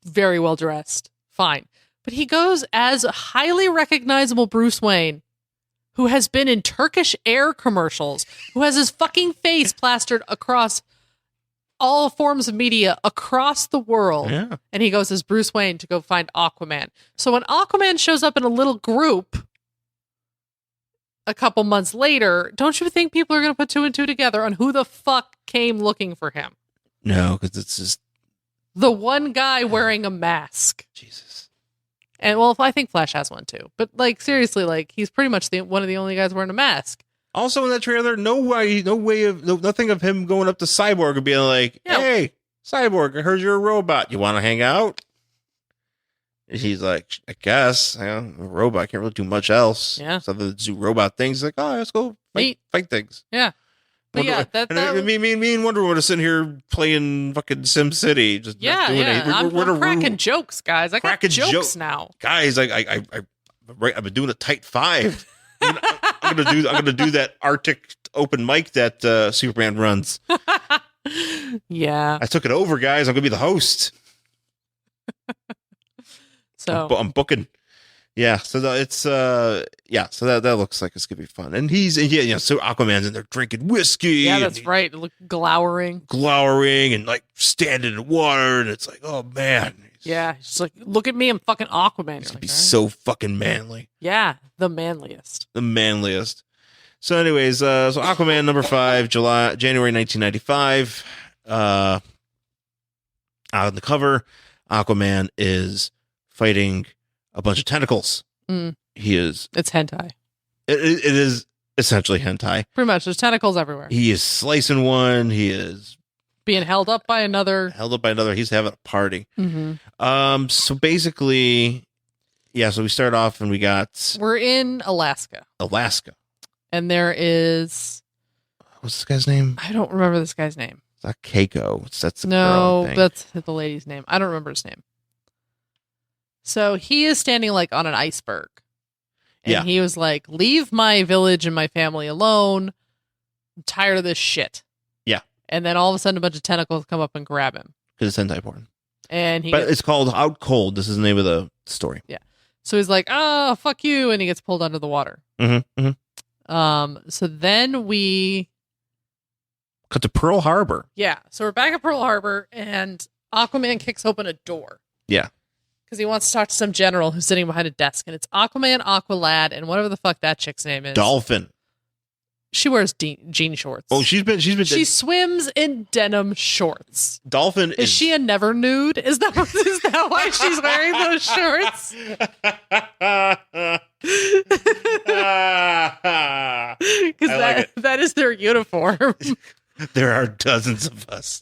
very well dressed. Fine. But he goes as a highly recognizable Bruce Wayne, who has been in Turkish Air commercials, who has his fucking face plastered across all forms of media across the world. Yeah. And he goes as Bruce Wayne to go find Aquaman. So when Aquaman shows up in a little group a couple months later, don't you think people are going to put two and two together on who the fuck came looking for him? No, because it's just the one guy wearing a mask. Jesus. And well, I think Flash has one too. But like, seriously, like, he's pretty much one of the only guys wearing a mask. Also in that trailer, nothing of him going up to Cyborg and being like, hey, Cyborg, I heard you're a robot. You want to hang out? And he's like, I guess. I'm a robot. I can't really do much else. Yeah. So the do robot things. Like, oh, let's go fight things. Yeah. But me and Wonder Woman are sitting here playing fucking Sim City. Just I'm cracking jokes, guys. I got jokes now. Guys, I've been doing a tight five. I'm gonna do that Arctic open mic that Superman runs. Yeah. I took it over, guys. I'm gonna be the host. So I'm booking. Yeah. So So that looks like it's gonna be fun. And so Aquaman's in there drinking whiskey. Yeah, that's right. Look, glowering and like standing in water, and it's like, oh man. Yeah, he's like, look at me, I'm fucking Aquaman. He's gonna be so fucking manly. Yeah, the manliest. So anyways, so Aquaman number 5, January 1995. on the cover, Aquaman is fighting a bunch of tentacles. It's hentai. It is essentially hentai. Pretty much. There's tentacles everywhere. He is slicing one. He is being held up by another. He's having a party. So basically, so we start off and we're in Alaska. And there is, what's this guy's name? I don't remember this guy's name. It's not Keiko. That's the girl, I think. That's the lady's name. I don't remember his name. So he is standing like on an iceberg. And he was like, leave my village and my family alone. I'm tired of this shit. Yeah. And then all of a sudden a bunch of tentacles come up and grab him. Because it's hentai porn. And it's called Out Cold. This is the name of the story. Yeah. So he's like, oh, fuck you. And he gets pulled under the water. So then we cut to Pearl Harbor. Yeah. So we're back at Pearl Harbor and Aquaman kicks open a door. Yeah. Because he wants to talk to some general who's sitting behind a desk. And it's Aquaman, Aqualad, and whatever the fuck that chick's name is. Dolphin. She wears jean shorts. Oh, she swims in denim shorts. Dolphin is she a NeverNude? Is that why she's wearing those shorts? Because that is their uniform. There are dozens of us.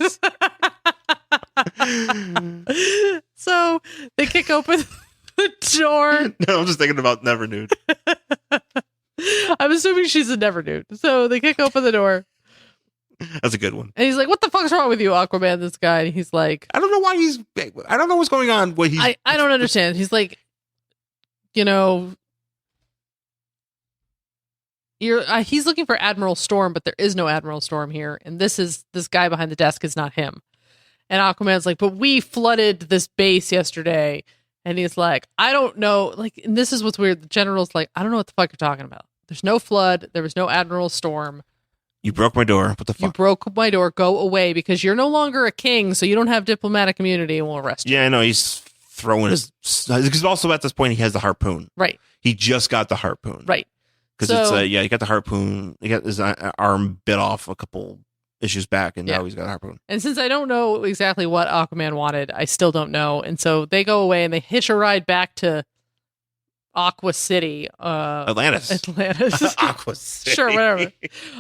So they kick open the door. No, I'm just thinking about NeverNude. I'm assuming she's a NeverNude. So they kick open the door. That's a good one. And he's like, what the fuck's wrong with you, Aquaman, this guy? And he's like, I don't know why I don't know what's going on. I don't understand. He's like, he's looking for Admiral Storm, but there is no Admiral Storm here. And this guy behind the desk is not him. And Aquaman's like, but we flooded this base yesterday. And he's like, I don't know. Like, and this is what's weird. The general's like, I don't know what the fuck you're talking about. There's no flood. There was no Admiral Storm. You broke my door. What the fuck? You broke my door. Go away because you're no longer a king, so you don't have diplomatic immunity and we'll arrest you. Yeah, I know. He's throwing because also at this point he has the harpoon. Right. He just got the harpoon. Right. Because he got the harpoon. He got his arm bit off a couple issues back, and now he's got a harpoon. And since I don't know exactly what Aquaman wanted, I still don't know. And so they go away and they hitch a ride back to Aqua City. Atlantis. Aqua City. Sure, whatever.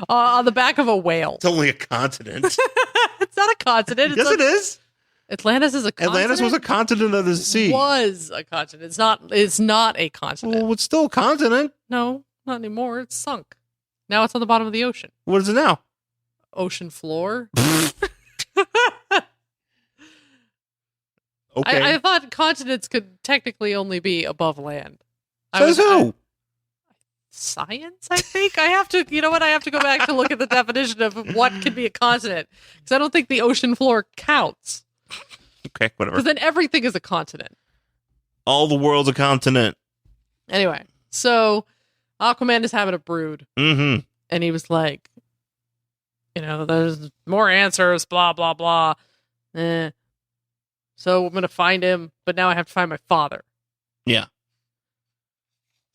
On the back of a whale. It's only a continent. It's not a continent. Yes, it is. Atlantis is a continent. Atlantis was a continent of the sea. Was a continent. It's not a continent. Well, it's still a continent. No, not anymore. It's sunk. Now it's on the bottom of the ocean. What is it now? Ocean floor. Okay. I thought continents could technically only be above land. Says who? Science, I think. I have to, I have to go back to look at the definition of what can be a continent. Because I don't think the ocean floor counts. Okay, whatever. Because then everything is a continent. All the world's a continent. Anyway, so Aquaman is having a brood. Mm-hmm. And he was like, there's more answers, blah, blah, blah. So I'm going to find him, but now I have to find my father. Yeah.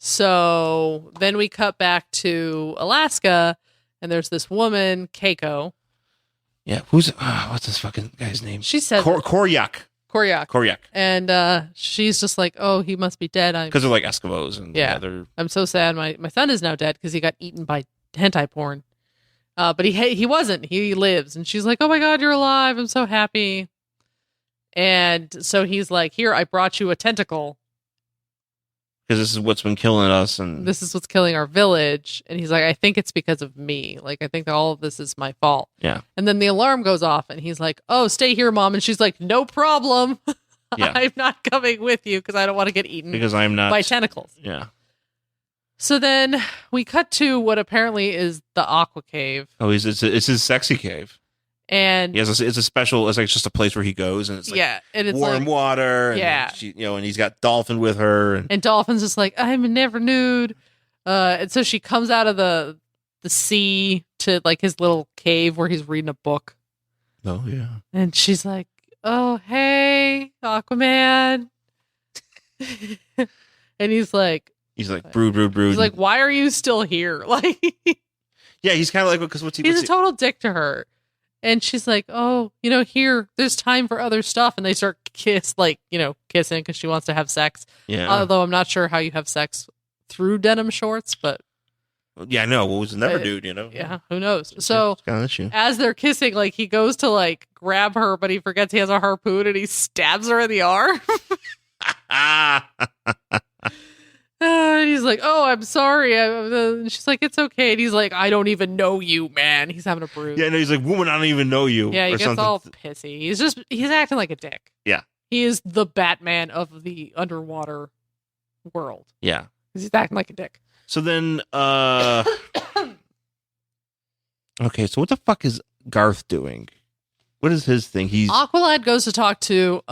So then we cut back to Alaska, and there's this woman, Keiko. Yeah, what's this fucking guy's name? She said... Koryak. And she's just like, oh, he must be dead. Because they're like Eskimos. And I'm so sad. My son is now dead because he got eaten by hentai porn. But he wasn't. He lives. And she's like, oh my God, you're alive. I'm so happy. And so he's like, here, I brought you a tentacle. Because this is what's been killing us. And this is what's killing our village. And he's like, I think it's because of me. Like, I think that all of this is my fault. Yeah. And then the alarm goes off and he's like, oh, stay here, Mom. And she's like, no problem. Yeah. I'm not coming with you because I don't want to get eaten because I'm not by tentacles. Yeah. So then we cut to what apparently is the Aqua Cave. Oh, it's his sexy cave. And it's a special. It's like just a place where he goes, and it's like and it's warm water. And she, and he's got Dolphin with her, and Dolphin's just like, I'm never nude. And so she comes out of the sea to like his little cave where he's reading a book. Oh yeah, and she's like, oh hey, Aquaman, and he's like, brood. He's like, why are you still here? Like, yeah, he's kind of like because he's a total dick to her. And she's like, oh, here, there's time for other stuff. And they start kissing because she wants to have sex. Yeah. Although I'm not sure how you have sex through denim shorts, but. Yeah, I know. What was NeverNude, Yeah, who knows? So issue. As they're kissing, he goes to grab her, but he forgets he has a harpoon and he stabs her in the arm. And he's like, oh, I'm sorry. And she's like, it's okay. And he's like, I don't even know you, man. He's having a bruise. Yeah, no, he's like, woman, I don't even know you. Yeah, he gets all pissy. He's acting like a dick. Yeah. He is the Batman of the underwater world. Yeah. Because he's acting like a dick. So then, okay, so what the fuck is Garth doing? What is his thing? Aqualad goes to talk to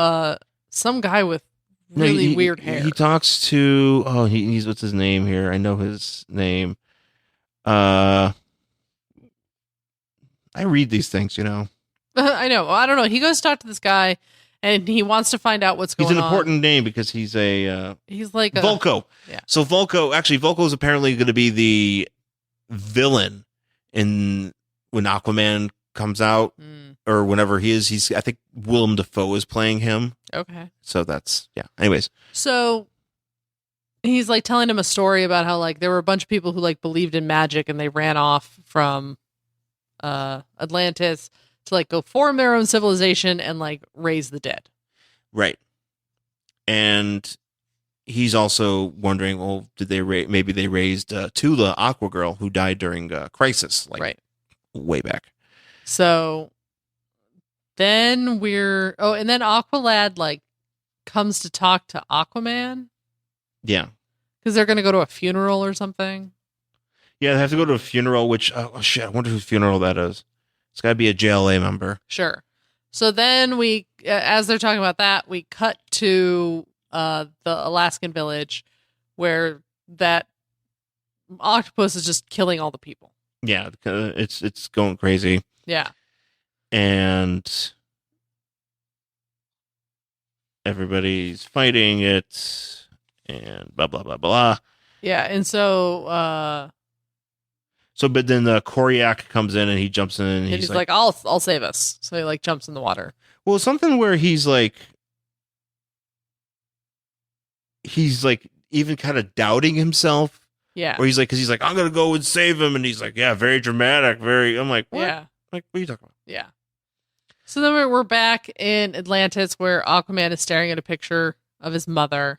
some guy with really weird hair. He talks to he's what's his name here? I know his name. I read these things, I know. I don't know. He goes to talk to this guy, and he wants to find out what's going on. He's an important name because he's he's like Volko. Yeah. So Volko is apparently going to be the villain when Aquaman comes out or whenever he's I think Willem Dafoe is playing him. Okay. So that's anyways. So he's telling him a story about how there were a bunch of people who believed in magic and they ran off from Atlantis to go form their own civilization and raise the dead. Right. And he's also wondering, well, did they maybe they raised Tula, Aqua Girl, who died during Crisis, right, way back. So then and then Aqualad comes to talk to Aquaman. Yeah, because they're going to go to a funeral or something. Yeah, they have to go to a funeral. Which shit, I wonder whose funeral that is. It's got to be a JLA member. Sure. So then as they're talking about that, we cut to the Alaskan village where that octopus is just killing all the people. Yeah, it's going crazy. Yeah. And everybody's fighting it and blah, blah, blah, blah. Yeah, and so... but then the Koryak comes in and he jumps in and he's like, I'll save us. So he jumps in the water. Well, something where he's even kind of doubting himself. Yeah. Where he's because he's I'm going to go and save him. And he's yeah, very dramatic. I'm like, what? Yeah. What are you talking about? Yeah. So then we're back in Atlantis where Aquaman is staring at a picture of his mother.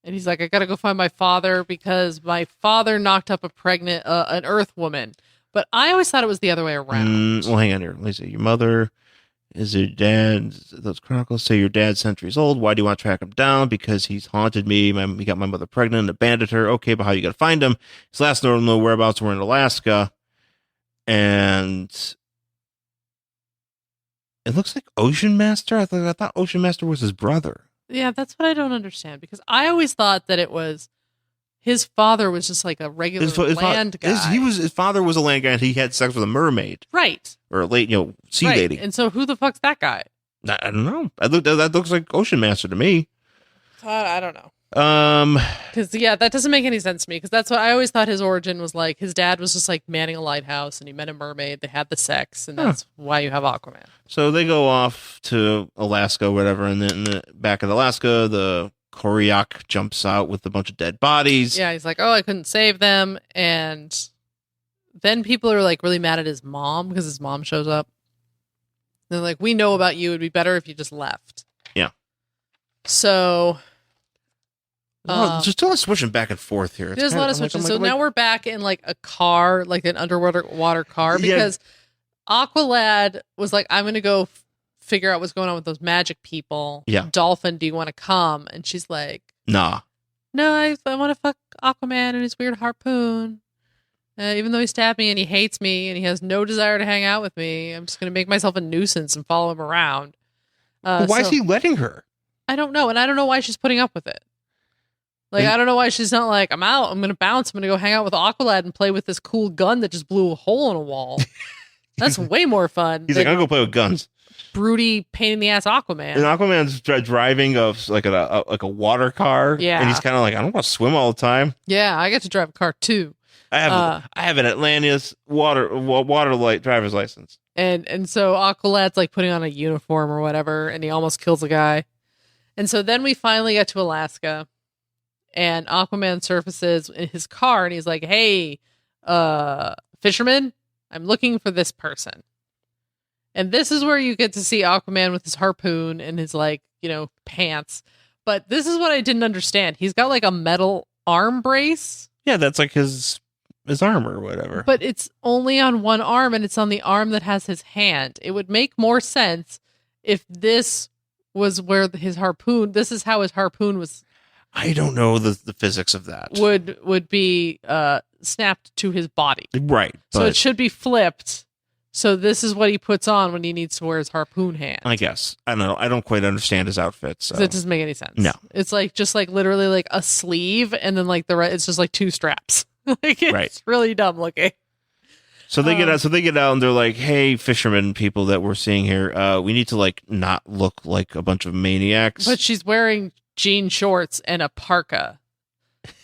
And he's like, I got to go find my father because my father knocked up an Earth woman. But I always thought it was the other way around. Well, hang on here. Let me see. Your mother is your dad. Those chronicles say your dad's centuries old. Why do you want to track him down? Because he's haunted me. He got my mother pregnant and abandoned her. Okay, but how you got to find him? His last known whereabouts were in Alaska. And it looks like Ocean Master. I thought Ocean Master was his brother. Yeah, that's what I don't understand because I always thought that it was his father was just a regular land guy. His father was a land guy and he had sex with a mermaid. Right. Or a sea lady. And so who the fuck's that guy? I don't know. That looks like Ocean Master to me. I don't know. Because that doesn't make any sense to me because that's what I always thought his origin was like. His dad was just manning a lighthouse and he met a mermaid. They had the sex and that's why you have Aquaman. So they go off to Alaska or whatever, and then back in Alaska, the Koryak jumps out with a bunch of dead bodies. Yeah, he's like, oh, I couldn't save them. And then people are really mad at his mom because his mom shows up. They're like, we know about you. It'd be better if you just left. Yeah. So... there's still a lot of switching back and forth here. There's a lot of switching. So now we're back in a car, an underwater car, because Aqualad was I'm going to go figure out what's going on with those magic people. Yeah. Dolphin, do you want to come? And she's like, nah. No, I want to fuck Aquaman and his weird harpoon. Even though he stabbed me and he hates me and he has no desire to hang out with me, I'm just going to make myself a nuisance and follow him around. Why is he letting her? I don't know. And I don't know why she's putting up with it. I don't know why she's not I'm out. I'm going to bounce. I'm going to go hang out with Aqualad and play with this cool gun that just blew a hole in a wall. That's way more fun. He's I'll go play with guns. Broody, pain in the ass Aquaman. And Aquaman's driving a water car. Yeah. And he's kind of I don't want to swim all the time. Yeah, I get to drive a car too. I have an Atlantis water light driver's license. And so Aqualad's like putting on a uniform or whatever, and he almost kills a guy. And so then we finally get to Alaska, and Aquaman surfaces in his car, and he's like, "Hey, fisherman, I'm looking for this person." And this is where you get to see Aquaman with his harpoon and his pants. But this is what I didn't understand. He's got like a metal arm brace. Yeah, that's like his armor or whatever. But it's only on one arm, and it's on the arm that has his hand. It would make more sense if this was where his harpoon. This is how his harpoon was. I don't know the physics of that. Would be snapped to his body. Right. So it should be flipped. So this is what he puts on when he needs to wear his harpoon hand. I guess. I don't know. I don't quite understand his outfit. So it doesn't make any sense. No. It's just literally like a sleeve, and then it's just like two straps. It's really dumb looking. So they get out. So they get out, and they're like, "Hey, fishermen, people that we're seeing here, we need to not look like a bunch of maniacs." But she's wearing jean shorts and a parka,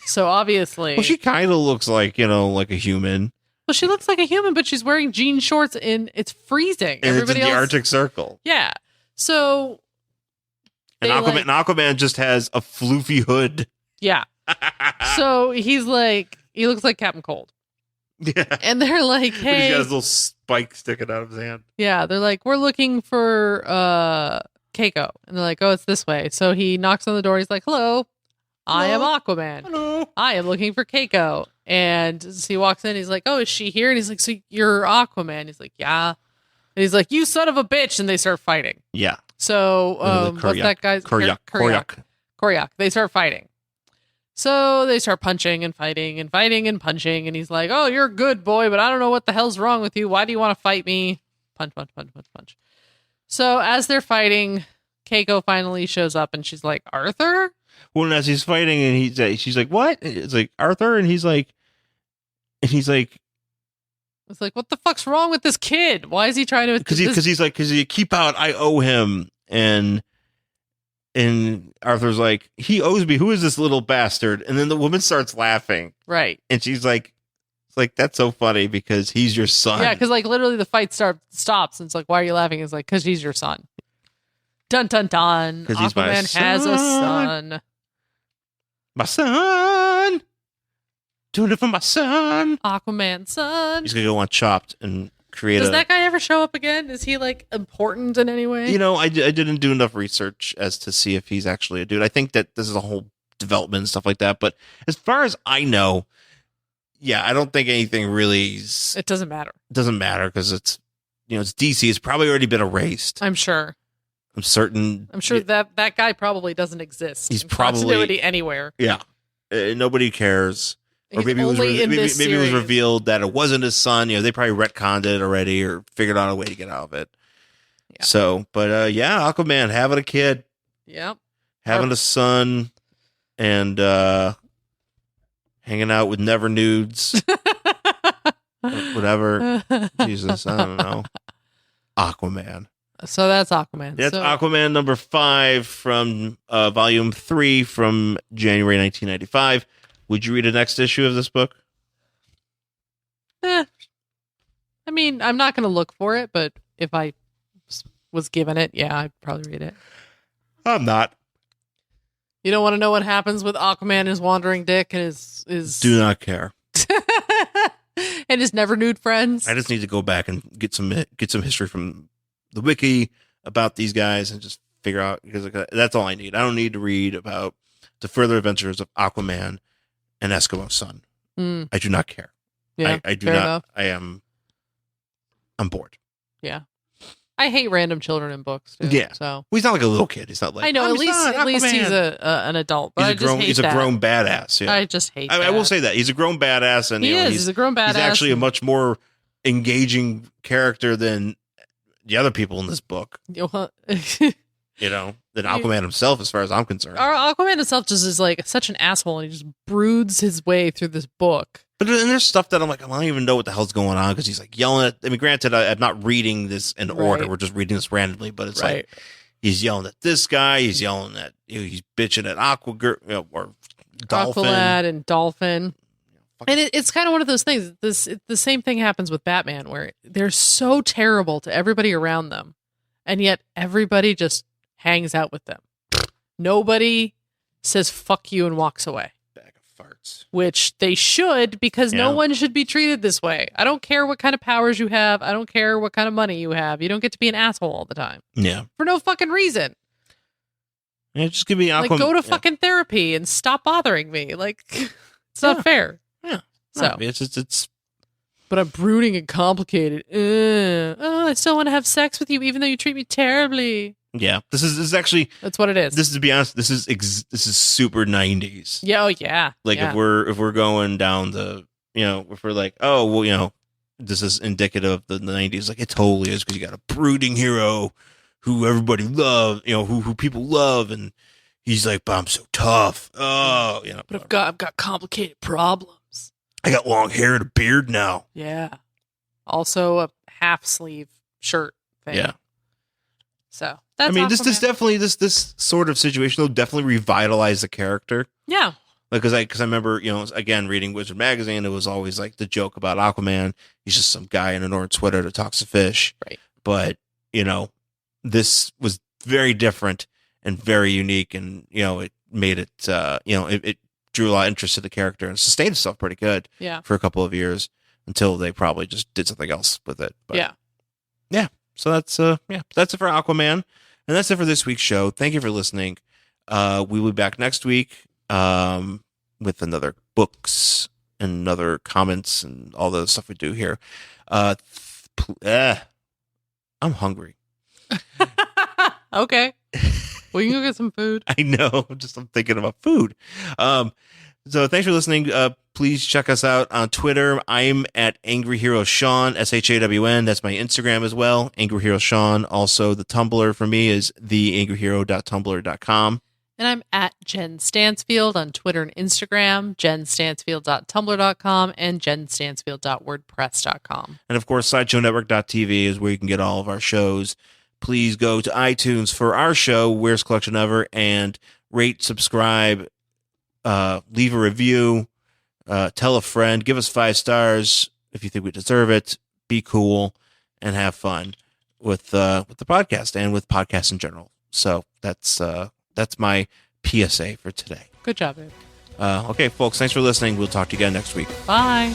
so obviously, well, she kind of looks like like a human. Well, she looks like a human, but she's wearing jean shorts, and it's freezing. And everybody it's in the Arctic Circle. Yeah. So, and Aquaman just has a floofy hood. Yeah. So he looks like Captain Cold. Yeah. And they're like, hey. He's got his little spike sticking out of his hand. Yeah. They're like, we're looking for Keiko. And they're like, oh, it's this way. So he knocks on the door. He's like, hello. I am Aquaman. Hello. I am looking for Keiko. And so he walks in. He's like, oh, is she here? And he's like, so you're Aquaman? He's like, yeah. And he's like, you son of a bitch. And they start fighting. Yeah. So what's that guy's? Koryak. They start fighting. So they start punching and fighting and fighting and punching. And he's like, oh, you're a good boy, but I don't know what the hell's wrong with you. Why do you want to fight me? Punch, punch, punch, punch, punch. So as they're fighting, Keiko finally shows up and she's like, Arthur? Well, and as he's fighting, and she's like, "What?" It's like Arthur, and he's like, it's like, "What the fuck's wrong with this kid? Why is he trying to?" Because you keep out. I owe him, and Arthur's like, he owes me. Who is this little bastard? And then the woman starts laughing, right? And she's like, "It's like that's so funny because he's your son." Yeah, because literally the fight stops, and it's like, "Why are you laughing?" It's like, "Because he's your son." Dun dun dun. Aquaman has a son. My son. Doing it for my son. Aquaman's son. He's going to go on Chopped and create Does that guy ever show up again? Is he important in any way? I didn't do enough research as to see if he's actually a dude. I think that this is a whole development and stuff like that. But as far as I know, yeah, I don't think anything really... It doesn't matter. It doesn't matter because it's DC. It's probably already been erased. I'm sure. I'm certain. I'm sure that guy probably doesn't exist. He's in probably continuity anywhere. Yeah, nobody cares. Or maybe it was revealed that it wasn't his son. They probably retconned it already or figured out a way to get out of it. Yeah. So, but Aquaman having a kid. Yep. Having a son and hanging out with NeverNudes. Whatever. Jesus, I don't know. Aquaman. So that's Aquaman. That's Aquaman number 5 from volume 3 from January 1995. Would you read the next issue of this book? I mean, I'm not going to look for it, but if I was given it, yeah, I'd probably read it. I'm not. You don't want to know what happens with Aquaman and his wandering dick and his... Do not care. And his NeverNude friends. I just need to go back and get some history from the wiki about these guys and just figure out, because that's all I need. I don't need to read about the further adventures of Aquaman and Eskimo Sun. I do not care. Yeah, I do not. Enough. I'm bored. Yeah. I hate random children in books too. Yeah. So well, he's not like a little kid. He's not like, I know, at least he's an adult. But he's a grown badass. Yeah. I just hate I will say that. He's a grown badass, and he's a grown badass. He's actually a much more engaging character than the other people in this book. Than Aquaman himself, as far as I'm concerned. Our Aquaman himself just is such an asshole, and he just broods his way through this book. But then there's stuff that I'm like, I don't even know what the hell's going on, because he's yelling at. I mean, granted, I'm not reading this in order. We're just reading this randomly, but it's like he's yelling at this guy. He's yelling at he's bitching at or Dolphin. Aqualad and Dolphin. And it's kind of one of those things. The same thing happens with Batman, where they're so terrible to everybody around them, and yet everybody just hangs out with them. Nobody says fuck you and walks away. Bag of farts. Which they should, because no one should be treated this way. I don't care what kind of powers you have. I don't care what kind of money you have. You don't get to be an asshole all the time. Yeah. For no fucking reason. Yeah, just give me Aquaman. Like, go to fucking therapy and stop bothering me. Like, it's not fair. Yeah. So no, it's. But I'm brooding and complicated. I still want to have sex with you, even though you treat me terribly. Yeah, this is actually. That's what it is. This is, to be honest, this is super 90s. Yeah. Oh yeah. Like if we're going down the, if we're like, oh well, this is indicative of the 90s. Like it totally is, because you got a brooding hero who everybody loves, who people love, and he's like, but I'm so tough. Oh, But I've got complicated problems. I got long hair and a beard now. Yeah. Also a half sleeve shirt thing. Yeah. So that's this sort of situation will definitely revitalize the character. Yeah. Like, because I remember, again, reading Wizard Magazine, it was always like the joke about Aquaman. He's just some guy in an orange sweater that talks to fish. Right. But, this was very different and very unique, and, it made it, it drew a lot of interest to the character and sustained itself pretty good for a couple of years until they probably just did something else with it. But, yeah. So that's it for Aquaman, and that's it for this week's show. Thank you for listening. We will be back next week with another books and other comments and all the stuff we do here. I'm hungry. Okay. Well, you can go get some food. I know. I'm thinking about food. So thanks for listening. Please check us out on Twitter. I'm at Angry Hero Shawn, SHAWN. That's my Instagram as well, Angry Hero Shawn. Also, the Tumblr for me is theangryhero.tumblr.com. And I'm at Jen Stansfield on Twitter and Instagram, jenstansfield.tumblr.com, and jenstansfield.wordpress.com. And of course, SideshowNetwork.tv is where you can get all of our shows. Please go to iTunes for our show, Weirdest Collection Ever, and rate, subscribe, leave a review, tell a friend, give us 5 stars if you think we deserve it. Be cool and have fun with the podcast and with podcasts in general. So that's my PSA for today. Good job, babe. Okay, folks, thanks for listening. We'll talk to you again next week. Bye.